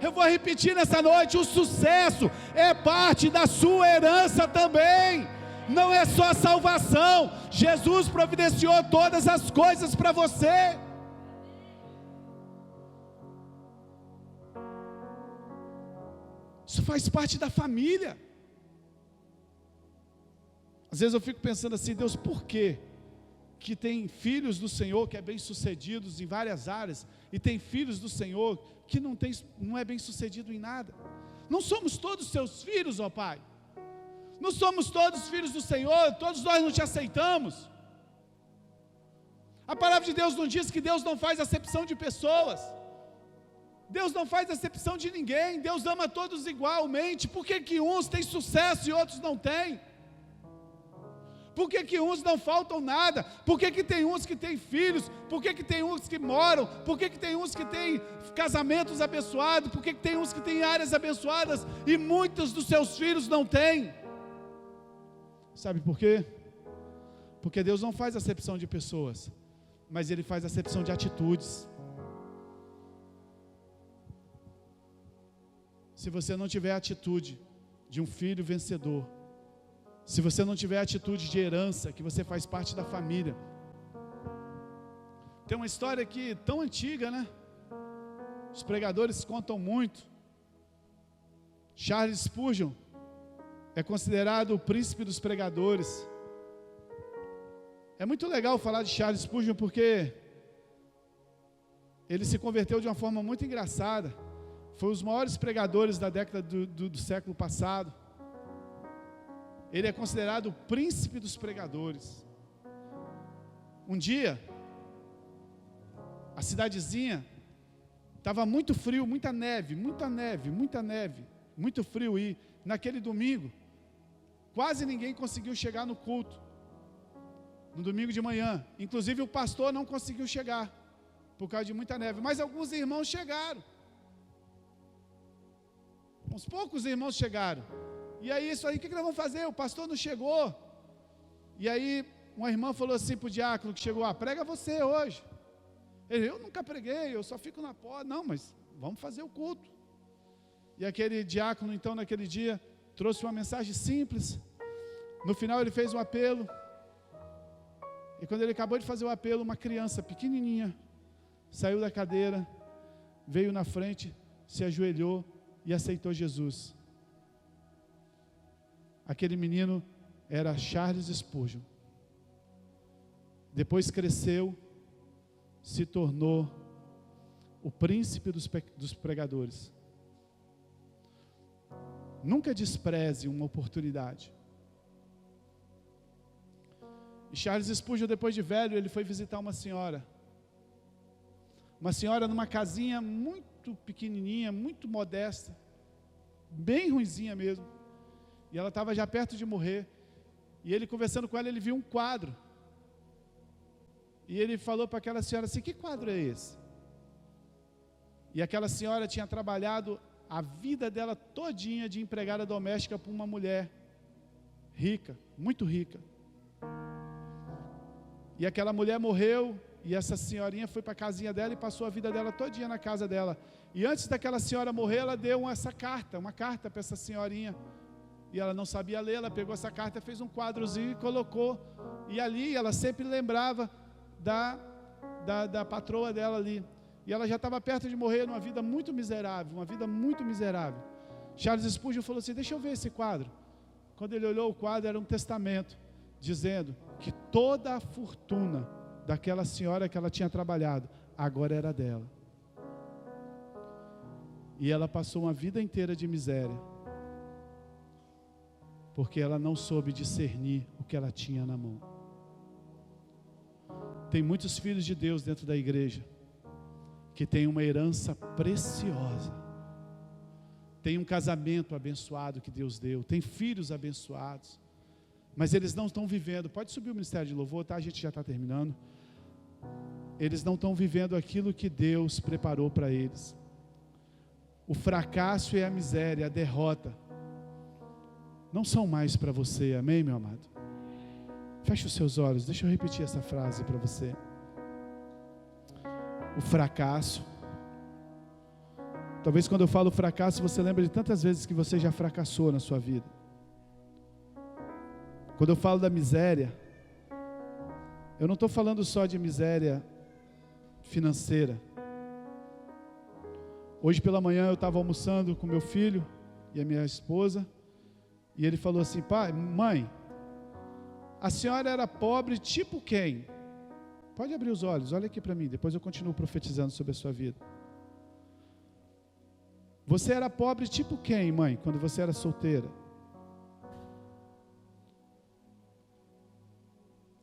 Eu vou repetir nessa noite, o sucesso é parte da sua herança também. Não é só a salvação, Jesus providenciou todas as coisas para você. Isso faz parte da família. Às vezes eu fico pensando assim, Deus, por quê? Que tem filhos do Senhor que é bem sucedidos em várias áreas, e tem filhos do Senhor que não é bem sucedido em nada. Não somos todos seus filhos, ó Pai? Não somos todos filhos do Senhor? Todos nós não te aceitamos? A palavra de Deus não diz que Deus não faz acepção de pessoas. Deus não faz acepção de ninguém. Deus ama todos igualmente. Por que uns têm sucesso e outros não têm? Por que uns não faltam nada? Por que tem uns que têm filhos? Por que tem uns que moram? Por que tem uns que têm casamentos abençoados? Por que tem uns que têm áreas abençoadas e muitos dos seus filhos não têm? Sabe por quê? Porque Deus não faz acepção de pessoas, mas Ele faz acepção de atitudes. Se você não tiver a atitude de um filho vencedor, se você não tiver a atitude de herança, que você faz parte da família. Tem uma história aqui tão antiga, né? Os pregadores contam muito. Charles Spurgeon é considerado o príncipe dos pregadores. É muito legal falar de Charles Spurgeon porque ele se converteu de uma forma muito engraçada. Foi um dos maiores pregadores da década do século passado. Ele é considerado o príncipe dos pregadores. Um dia, a cidadezinha estava muito frio, muita neve, muito frio, e naquele domingo, quase ninguém conseguiu chegar no culto, no domingo de manhã. Inclusive o pastor não conseguiu chegar, por causa de muita neve, mas alguns irmãos chegaram. Uns poucos irmãos chegaram. E aí, isso aí, o que nós vamos fazer? O pastor não chegou. E aí, uma irmã falou assim para o diácono que chegou: prega você hoje. Ele: eu nunca preguei, eu só fico na porta. Não, mas vamos fazer o culto. E aquele diácono, então, naquele dia, trouxe uma mensagem simples. No final, ele fez um apelo. E quando ele acabou de fazer o apelo, uma criança pequenininha saiu da cadeira, veio na frente, se ajoelhou e aceitou Jesus. Aquele menino era Charles Spurgeon. Depois cresceu, se tornou o príncipe dos pregadores. Nunca despreze uma oportunidade. E Charles Spurgeon, depois de velho, ele foi visitar uma senhora numa casinha muito pequenininha, muito modesta, bem ruinzinha mesmo. E ela estava já perto de morrer. E ele, conversando com ela, ele viu um quadro. E ele falou para aquela senhora assim: que quadro é esse? E aquela senhora tinha trabalhado a vida dela todinha de empregada doméstica para uma mulher rica, muito rica. E aquela mulher morreu, e essa senhorinha foi para a casinha dela e passou a vida dela todinha na casa dela. E antes daquela senhora morrer, ela deu uma carta para essa senhorinha. E ela não sabia ler, ela pegou essa carta, fez um quadrozinho e colocou. E ali ela sempre lembrava da patroa dela ali. E ela já estava perto de morrer numa vida muito miserável, Charles Spurgeon falou assim: deixa eu ver esse quadro. Quando ele olhou o quadro, era um testamento, dizendo que toda a fortuna daquela senhora que ela tinha trabalhado, agora era dela. E ela passou uma vida inteira de miséria, porque ela não soube discernir o que ela tinha na mão. Tem muitos filhos de Deus dentro da igreja, que tem uma herança preciosa, tem um casamento abençoado que Deus deu, tem filhos abençoados, mas eles não estão vivendo. Pode subir o ministério de louvor, tá? A gente já está terminando. Eles não estão vivendo aquilo que Deus preparou para eles. O fracasso e a miséria, a derrota, não são mais para você, amém, meu amado? Feche os seus olhos, deixa eu repetir essa frase para você. O fracasso, talvez quando eu falo fracasso, você lembra de tantas vezes que você já fracassou na sua vida. Quando eu falo da miséria, eu não estou falando só de miséria financeira. Hoje pela manhã eu estava almoçando com meu filho e a minha esposa, e ele falou assim: pai, mãe, a senhora era pobre tipo quem? Pode abrir os olhos, olha aqui para mim, depois eu continuo profetizando sobre a sua vida. Você era pobre tipo quem, mãe, quando você era solteira?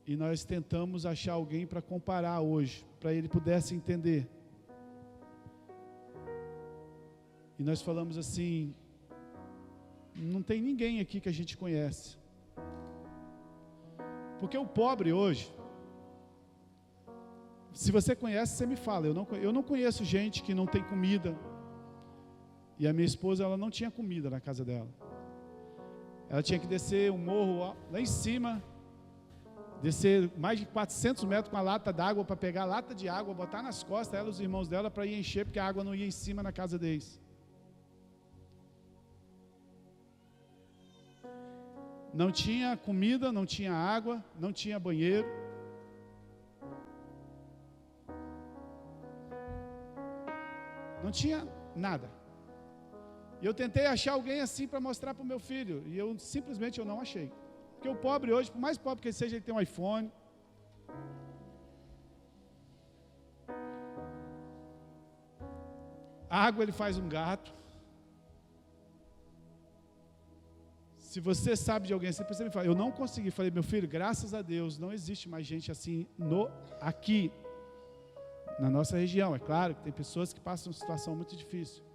E nós tentamos achar alguém para comparar hoje, para ele pudesse entender. E nós falamos assim: não tem ninguém aqui que a gente conhece. Porque o pobre hoje, se você conhece, você me fala. Eu não conheço gente que não tem comida. E a minha esposa, ela não tinha comida na casa dela. Ela tinha que descer um morro lá em cima, descer mais de 400 metros com a lata d'água, para pegar a lata de água, botar nas costas, ela e os irmãos dela, para ir encher, porque a água não ia em cima na casa deles. Não tinha comida, não tinha água, não tinha banheiro. Não tinha nada. E eu tentei achar alguém assim para mostrar para o meu filho, e eu simplesmente não achei. Porque o pobre hoje, por mais pobre que ele seja, ele tem um iPhone. A água ele faz um gato. Se você sabe de alguém assim, você me fala: eu não consegui. Falei: meu filho, graças a Deus, não existe mais gente assim aqui, na nossa região. É claro que tem pessoas que passam uma situação muito difícil.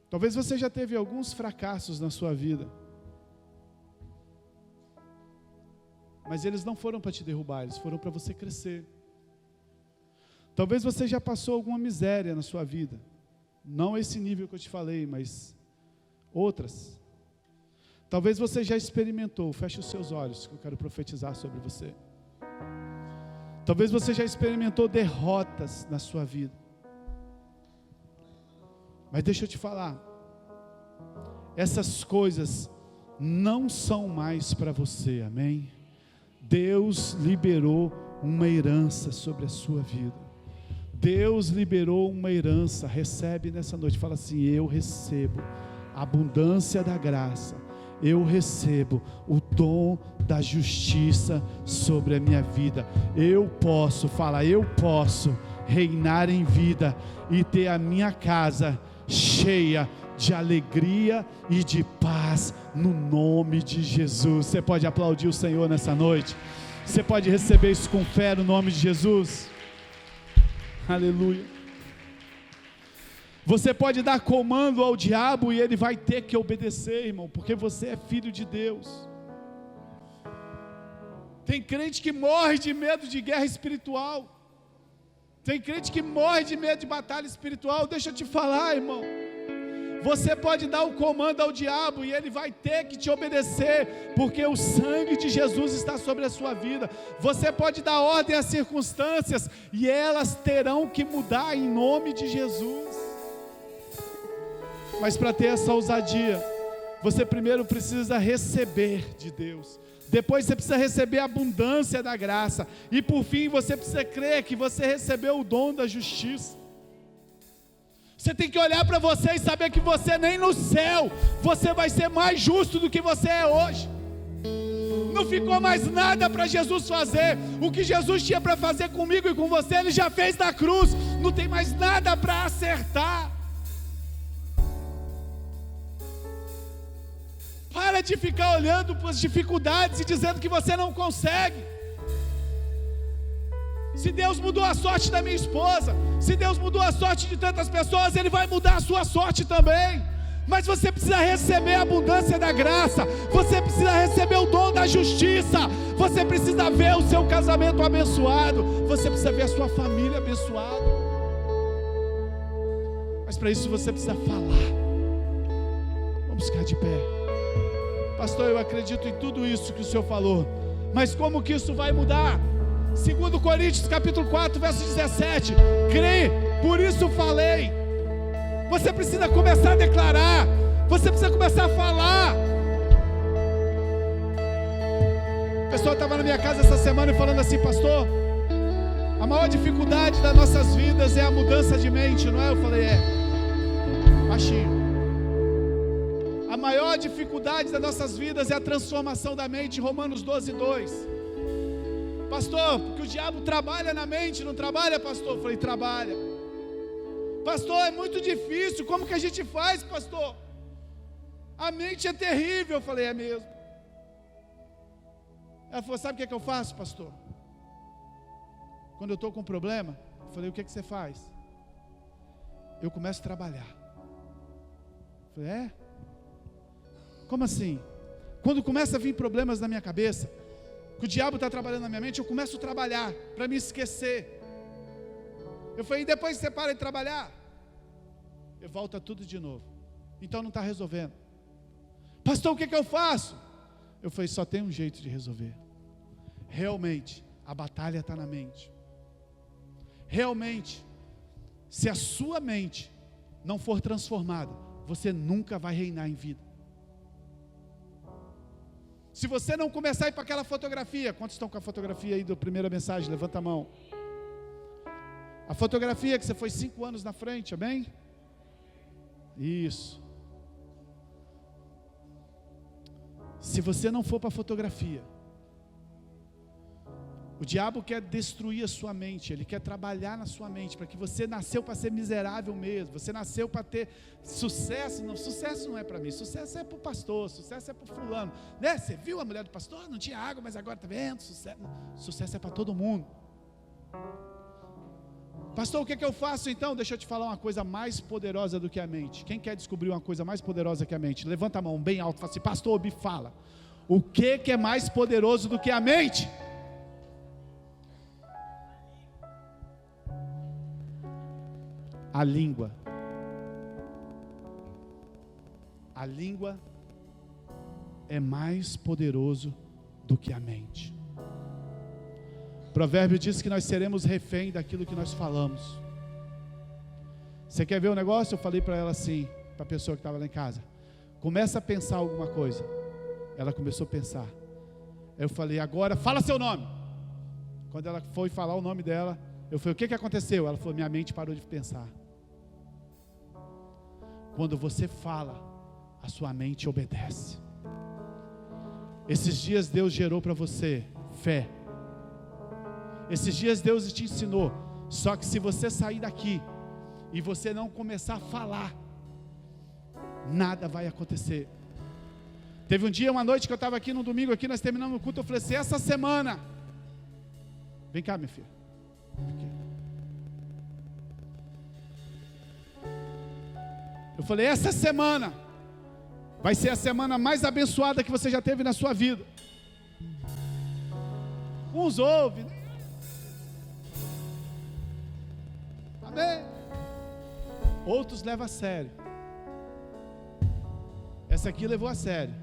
Talvez você já teve alguns fracassos na sua vida, mas eles não foram para te derrubar, eles foram para você crescer. Talvez você já passou alguma miséria na sua vida, não esse nível que eu te falei, mas outras. Talvez você já experimentou, feche os seus olhos, que eu quero profetizar sobre você. Talvez você já experimentou derrotas na sua vida. Mas deixa eu te falar, essas coisas não são mais para você, amém? Deus liberou uma herança sobre a sua vida. Deus liberou uma herança. Recebe nessa noite, fala assim: eu recebo a abundância da graça, eu recebo o dom da justiça sobre a minha vida. Eu posso reinar em vida e ter a minha casa cheia de alegria e de paz, no nome de Jesus. Você pode aplaudir o Senhor nessa noite? Você pode receber isso com fé no nome de Jesus? Aleluia. Você pode dar comando ao diabo e ele vai ter que obedecer, irmão, porque você é filho de Deus. Tem crente que morre de medo de guerra espiritual. Tem crente que morre de medo de batalha espiritual. Deixa eu te falar, irmão. Você pode dar o comando ao diabo e ele vai ter que te obedecer, porque o sangue de Jesus está sobre a sua vida. Você pode dar ordem às circunstâncias e elas terão que mudar em nome de Jesus. Mas para ter essa ousadia, você primeiro precisa receber de Deus. Depois você precisa receber a abundância da graça. E por fim você precisa crer que você recebeu o dom da justiça. Você tem que olhar para você e saber que você nem no céu você vai ser mais justo do que você é hoje. Não ficou mais nada para Jesus fazer. O que Jesus tinha para fazer comigo e com você, Ele já fez na cruz. Não tem mais nada para acertar. Para de ficar olhando para as dificuldades e dizendo que você não consegue. Se Deus mudou a sorte da minha esposa, se Deus mudou a sorte de tantas pessoas, Ele vai mudar a sua sorte também. Mas você precisa receber a abundância da graça, você precisa receber o dom da justiça, você precisa ver o seu casamento abençoado, você precisa ver a sua família abençoada. Mas para isso você precisa falar. Vamos ficar de pé. Pastor, eu acredito em tudo isso que o Senhor falou, mas como que isso vai mudar? 2 Coríntios capítulo 4, verso 17, crê, por isso falei. Você precisa começar a declarar, você precisa começar a falar. O pessoal estava na minha casa essa semana e falando assim: pastor, a maior dificuldade das nossas vidas é a mudança de mente, não é? Eu falei: é, baixinho. A maior dificuldade das nossas vidas é a transformação da mente, Romanos 12, 2. Pastor, porque o diabo trabalha na mente, não trabalha, pastor? Eu falei: trabalha. Pastor, é muito difícil, como que a gente faz, pastor? A mente é terrível. Eu falei: é mesmo. Ela falou: sabe o que eu faço, pastor? Quando eu estou com um problema, eu falei: o que você faz? Eu começo a trabalhar. Eu falei: é? Como assim? Quando começa a vir problemas na minha cabeça, que o diabo está trabalhando na minha mente, eu começo a trabalhar, para me esquecer. Eu falei: e depois que você para de trabalhar, eu volto tudo de novo. Então não está resolvendo. Pastor, o que eu faço? Eu falei: só tem um jeito de resolver. Realmente, a batalha está na mente. Realmente, se a sua mente não for transformada, você nunca vai reinar em vida. Se você não começar a ir para aquela fotografia, quantos estão com a fotografia aí da primeira mensagem? Levanta a mão. A fotografia que você foi 5 anos na frente, amém? Isso. Se você não for para a fotografia, o diabo quer destruir a sua mente, ele quer trabalhar na sua mente, para que você nasceu para ser miserável mesmo, você nasceu para ter sucesso. Não, sucesso não é para mim, sucesso é para o pastor, sucesso é para o fulano, né? Você viu a mulher do pastor? Não tinha água, mas agora está vendo? Sucesso é para todo mundo. Pastor, o que eu faço então? Deixa eu te falar uma coisa mais poderosa do que a mente. Quem quer descobrir uma coisa mais poderosa que a mente? Levanta a mão bem alto e fala assim: pastor, me fala, o que é mais poderoso do que a mente? A língua. A língua é mais poderoso do que a mente. O provérbio diz que nós seremos refém daquilo que nós falamos. Você quer ver o negócio? Eu falei para ela assim, para a pessoa que estava lá em casa: começa a pensar alguma coisa. Ela começou a pensar. Eu falei: agora fala seu nome. Quando ela foi falar o nome dela, eu falei: o que aconteceu? Ela falou: minha mente parou de pensar. Quando você fala, a sua mente obedece. Esses dias Deus gerou para você fé. Esses dias Deus te ensinou. Só que se você sair daqui e você não começar a falar, nada vai acontecer. Teve um dia, uma noite que eu estava aqui no domingo, aqui nós terminamos o culto, eu falei assim: essa semana, vem cá minha filha, aqui. Eu falei: essa semana vai ser a semana mais abençoada que você já teve na sua vida. Uns ouvem. Amém? Outros levam a sério. Essa aqui levou a sério.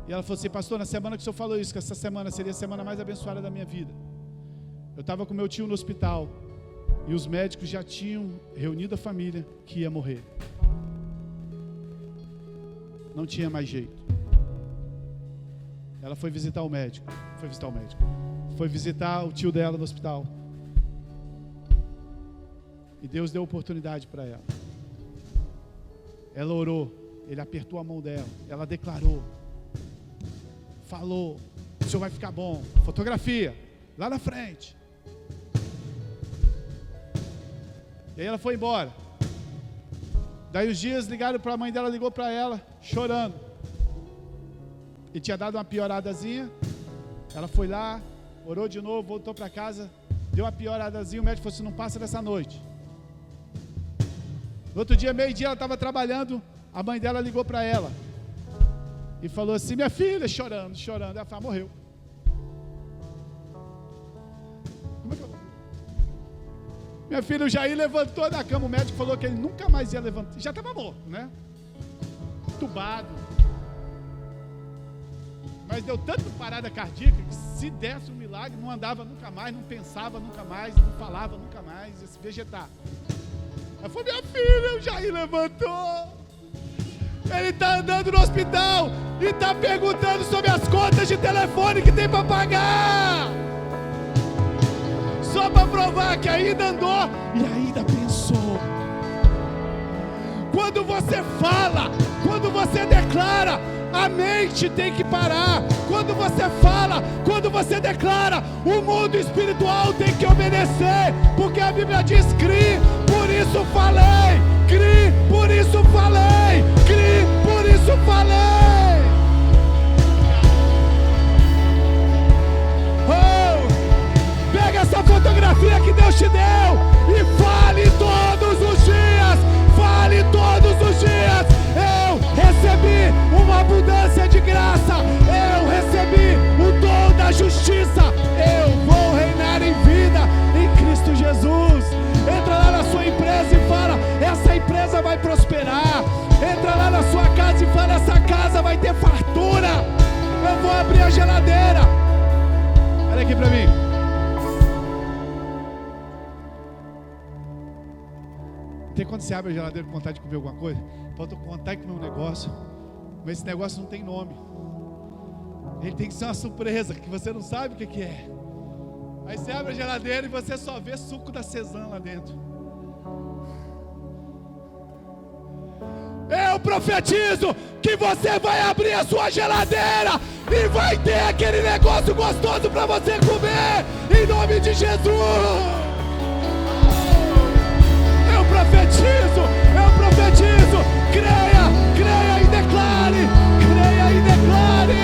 E ela falou assim: pastor, na semana que o senhor falou isso, que essa semana seria a semana mais abençoada da minha vida, eu estava com meu tio no hospital, e os médicos já tinham reunido a família que ia morrer. Não tinha mais jeito. Ela foi visitar o médico. Foi visitar o tio dela no hospital. E Deus deu oportunidade para ela. Ela orou, ele apertou a mão dela, ela declarou, falou: o senhor vai ficar bom. Fotografia, lá na frente. E aí ela foi embora. Daí os dias ligaram para a mãe dela, ligou para ela, chorando. E tinha dado uma pioradazinha. Ela foi lá, orou de novo, voltou para casa, deu uma pioradazinha. O médico falou assim: não passa dessa noite. No outro dia, meio-dia, ela estava trabalhando. A mãe dela ligou para ela e falou assim: minha filha, chorando. Ela falou: morreu. Como é que eu... Minha filha, o Jair levantou da cama. O médico falou que ele nunca mais ia levantar. Já estava morto, né? Entubado. Mas deu tanto parada cardíaca que se desse um milagre, não andava nunca mais, não pensava nunca mais, não falava nunca mais, ia se vegetar. Ela falou: minha filha, o Jair levantou. Ele está andando no hospital e está perguntando sobre as contas de telefone que tem para pagar. Só para provar que ainda andou e ainda pensou. Quando você fala, quando você declara, a mente tem que parar. Quando você fala, quando você declara, o mundo espiritual tem que obedecer. Porque a Bíblia diz: crie, por isso falei. Crie, por isso falei. Crie, por isso falei. Oh, pega essa fotografia que Deus te deu e fale todos os dias. Fale todos os dias: eu recebi uma abundância de graça, eu recebi o dom da justiça, eu vou reinar em vida em Cristo Jesus. Entra lá na sua empresa e fala: essa empresa vai prosperar. Entra lá na sua casa e fala: essa casa vai ter fartura. Eu vou abrir a geladeira. Olha aqui pra mim. Tem quando você abre a geladeira com vontade de comer alguma coisa? Falta com vontade de comer um negócio, mas esse negócio não tem nome. Ele tem que ser uma surpresa, que você não sabe o que é. Aí você abre a geladeira e você só vê suco da Cezan lá dentro. Eu profetizo que você vai abrir a sua geladeira e vai ter aquele negócio gostoso para você comer, em nome de Jesus. Eu profetizo, creia e declare, creia e declare.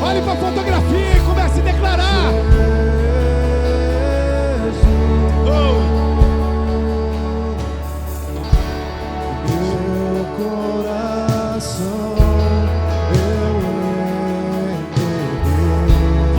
Olhe para a fotografia e comece a declarar. Meu coração eu entreguei.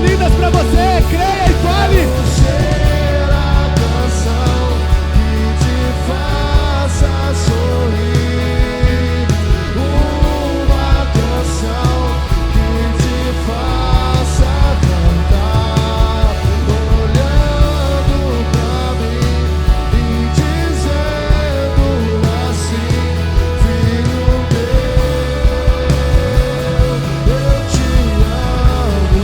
lindas para você. Creia e fale. Ser a canção que te faça sorrir, uma canção que te faça cantar, olhando pra mim e dizendo assim: filho meu, eu te amo.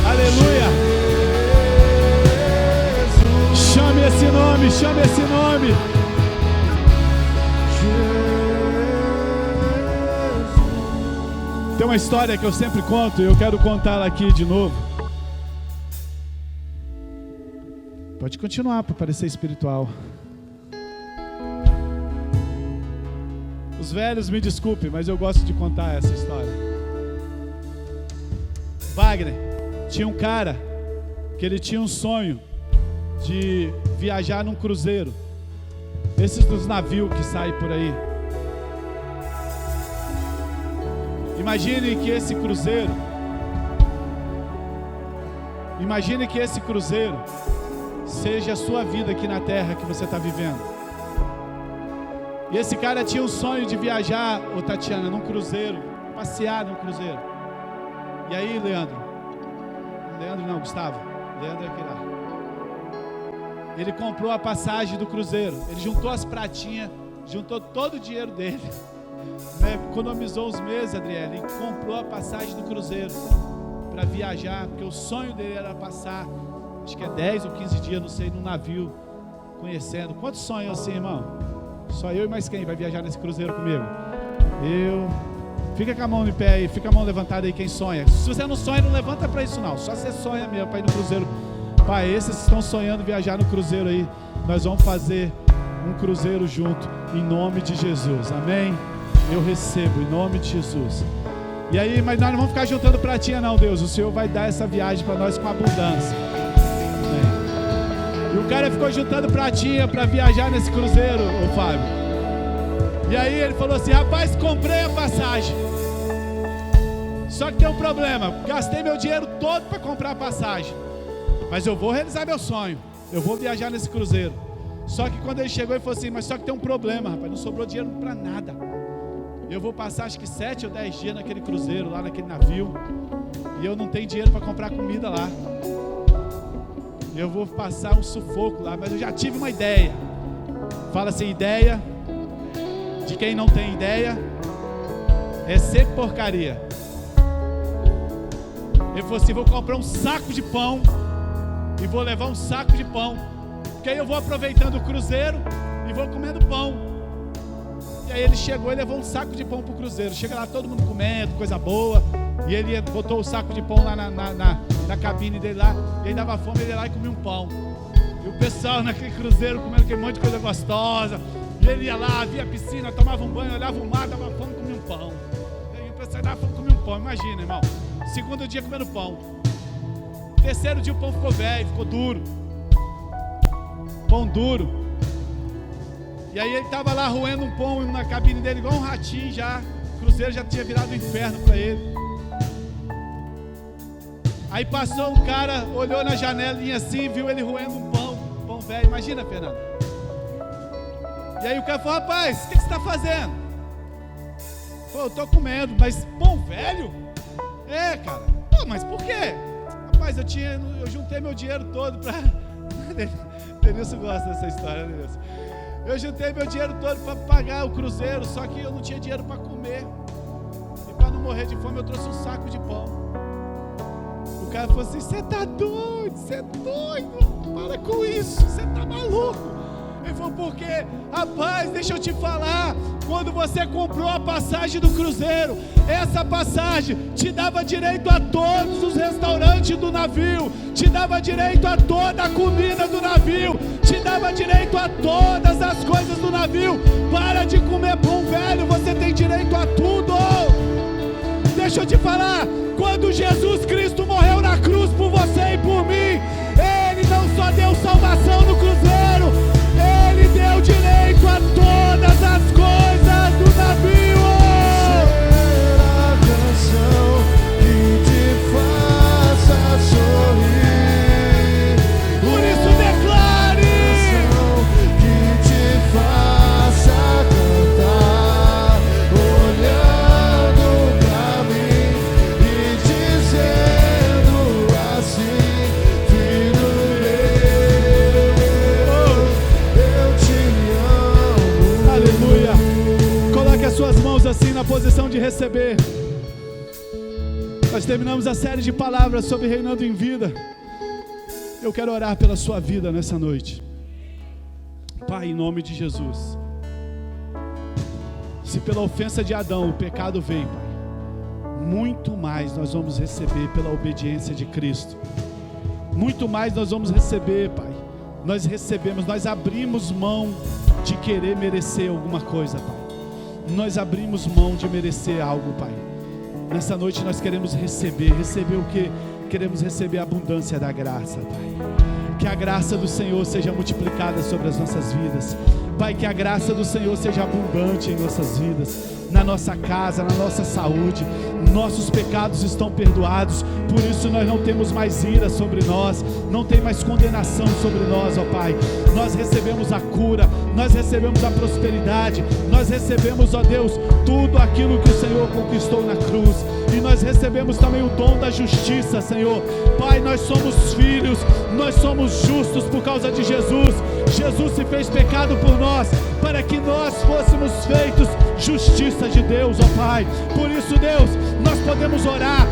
Aleluia. Chame esse nome, chame esse nome. Tem uma história que eu sempre conto e eu quero contá-la aqui de novo. Pode continuar para parecer espiritual. Os velhos me desculpem, mas eu gosto de contar essa história. Wagner tinha um cara que ele tinha um sonho de viajar num cruzeiro, esses dos navios que saem por aí. Imagine que esse cruzeiro seja a sua vida aqui na terra que você está vivendo. E esse cara tinha o sonho de viajar, ô Tatiana, num cruzeiro, passear num cruzeiro. E aí, Leandro não, Gustavo, Leandro é aquele lá. Ele comprou a passagem do cruzeiro, ele juntou as pratinhas, juntou todo o dinheiro dele, né? Economizou uns meses, Adriele, e comprou a passagem do cruzeiro para viajar, porque o sonho dele era passar, acho que é 10 ou 15 dias, não sei, num navio, conhecendo. Quantos sonhos assim, irmão? Só eu e mais quem vai viajar nesse cruzeiro comigo? Eu. Fica com a mão em pé aí, fica a mão levantada aí quem sonha. Se você não sonha, não levanta para isso não, só você sonha mesmo para ir no cruzeiro. Pai, esses que estão sonhando viajar no cruzeiro aí, nós vamos fazer um cruzeiro junto, em nome de Jesus, amém? Eu recebo, em nome de Jesus. E aí, mas nós não vamos ficar juntando pratinha não, Deus, o Senhor vai dar essa viagem para nós com abundância. Amém. E o cara ficou juntando pratinha para viajar nesse cruzeiro, ô Fábio. E aí ele falou assim: rapaz, comprei a passagem, só que tem um problema, gastei meu dinheiro todo para comprar a passagem, mas eu vou realizar meu sonho, eu vou viajar nesse cruzeiro. Só que quando ele chegou, ele falou assim: mas só que tem um problema, rapaz, não sobrou dinheiro para nada. Eu vou passar acho que 7 ou 10 dias naquele cruzeiro, lá naquele navio, e eu não tenho dinheiro para comprar comida lá. Eu vou passar um sufoco lá, mas eu já tive uma ideia. Fala assim: ideia de quem não tem ideia é sempre porcaria. Ele falou assim: vou comprar um saco de pão e vou levar um saco de pão, porque aí eu vou aproveitando o cruzeiro e vou comendo pão. E aí ele chegou e levou um saco de pão pro cruzeiro. Chega lá todo mundo comendo, coisa boa. E ele botou o saco de pão lá na cabine dele lá. E aí dava fome, ele ia lá e comia um pão. E o pessoal naquele cruzeiro comendo aquele monte de coisa gostosa. E ele ia lá, via a piscina, tomava um banho, olhava o mar, dava fome, comia um pão. E aí o pessoal dava fome, comia um pão. Imagina, irmão. Segundo dia comendo pão. Terceiro dia o pão ficou velho, ficou duro. Pão duro. E aí ele estava lá roendo um pão na cabine dele, igual um ratinho já. O cruzeiro já tinha virado um inferno para ele. Aí passou um cara, olhou na janelinha assim, viu ele roendo um pão velho. Imagina, Fernando. E aí o cara falou: rapaz, o que você está fazendo? Pô, eu estou comendo, mas pão velho? É, cara. Pô, mas por quê? Rapaz, eu juntei meu dinheiro todo para... Denilson gosta dessa história, né, Denilson? Eu juntei meu dinheiro todo para pagar o cruzeiro, só que eu não tinha dinheiro para comer. E para não morrer de fome, eu trouxe um saco de pão. O cara falou assim: você tá doido, você é doido, para com isso, você tá maluco. Ele falou: por quê? Rapaz, deixa eu te falar, quando você comprou a passagem do cruzeiro, essa passagem te dava direito a todos os restaurantes do navio, te dava direito a toda a comida do navio, te dava direito a todas as coisas do navio. Para de comer pão velho, você tem direito a tudo. deixa eu te falar, quando Jesus Cristo morreu na cruz por você e por mim, Ele não só deu salvação no cruzeiro, Ele deu direito a todas as coisas do navio. A canção que te faça sorrir. Por isso declare. Que te faça cantar, olhando pra mim e dizendo assim: filho meu, eu te amo. Aleluia. Coloque as suas mãos assim na posição de receber. Nós terminamos a série de palavras sobre reinando em vida. Eu quero orar pela sua vida nessa noite. Pai, em nome de Jesus. Se pela ofensa de Adão o pecado veio, Pai, muito mais nós vamos receber pela obediência de Cristo. Muito mais nós vamos receber, Pai. Nós recebemos, nós abrimos mão de querer merecer alguma coisa, Pai. Nós abrimos mão de merecer algo, Pai. Nessa noite nós queremos receber o que? Queremos receber a abundância da graça, Pai. Que a graça do Senhor seja multiplicada sobre as nossas vidas. Pai, que a graça do Senhor seja abundante em nossas vidas, na nossa casa, na nossa saúde. Nossos pecados estão perdoados, por isso nós não temos mais ira sobre nós, não tem mais condenação sobre nós, ó Pai. Nós recebemos a cura, nós recebemos a prosperidade, nós recebemos, ó Deus, tudo aquilo que o Senhor conquistou na cruz. E nós recebemos também o dom da justiça, Senhor. Pai, nós somos filhos, nós somos justos por causa de Jesus. Jesus se fez pecado por nós, para que nós fôssemos feitos justiça de Deus, ó Pai. Por isso, Deus, nós podemos orar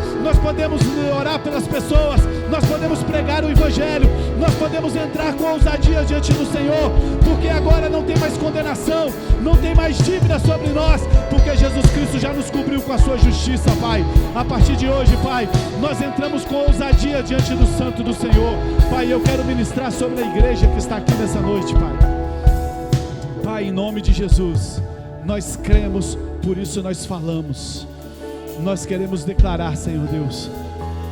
pelas pessoas, nós podemos pregar o Evangelho, nós podemos entrar com ousadia diante do Senhor, porque agora não tem mais condenação, não tem mais dívida sobre nós, porque Jesus Cristo já nos cobriu com a sua justiça, Pai. A partir de hoje, Pai, nós entramos com ousadia diante do Santo do Senhor. Pai, eu quero ministrar sobre a igreja que está aqui nessa noite, Pai. Pai, em nome de Jesus, nós cremos, por isso nós falamos. Nós queremos declarar, Senhor Deus,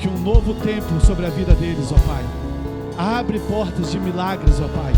que um novo tempo sobre a vida deles, ó Pai. Abre portas de milagres, ó Pai.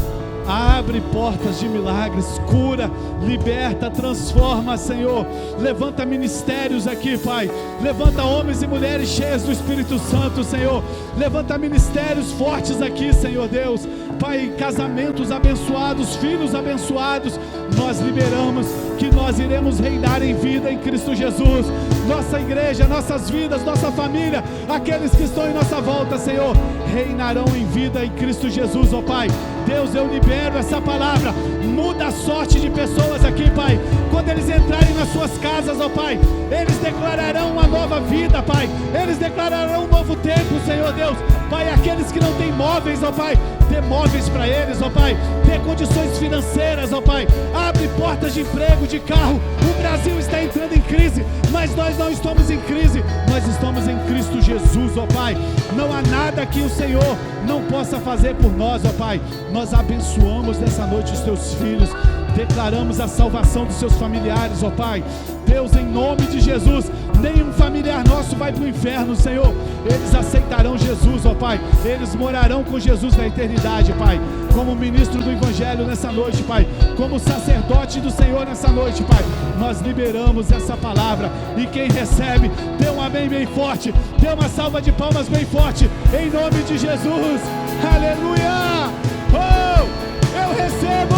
Abre portas de milagres, cura, liberta, transforma, Senhor. Levanta ministérios aqui, Pai. Levanta homens e mulheres cheios do Espírito Santo, Senhor. Levanta ministérios fortes aqui, Senhor Deus. Pai, casamentos abençoados, filhos abençoados. Nós liberamos que nós iremos reinar em vida em Cristo Jesus. Nossa igreja, nossas vidas, nossa família, aqueles que estão em nossa volta, Senhor, reinarão em vida em Cristo Jesus, ó Pai. Deus, eu libero essa palavra, muda a sorte de pessoas aqui, Pai. Quando eles entrarem nas suas casas, ó Pai, eles declararão uma nova vida, Pai. Eles declararão um novo tempo, Senhor Deus. Pai, aqueles que não têm móveis, ó Pai, dê móveis para eles, ó Pai. Dê condições financeiras, ó Pai. Abre portas de emprego, de carro. O Brasil está entrando em crise, mas nós não estamos em crise. Nós estamos em Cristo Jesus, ó Pai. Não há nada que o Senhor não possa fazer por nós, ó Pai. Nós abençoamos nessa noite os teus filhos. Declaramos a salvação dos seus familiares, ó Pai. Deus, em nome de Jesus, nenhum familiar nosso vai para o inferno, Senhor. Eles aceitarão Jesus, ó Pai. Eles morarão com Jesus na eternidade, Pai. Como ministro do Evangelho nessa noite, Pai. Como sacerdote do Senhor nessa noite, Pai. Nós liberamos essa palavra. E quem recebe, dê um amém bem forte. Dê uma salva de palmas bem forte. Em nome de Jesus. Aleluia! Oh, eu recebo!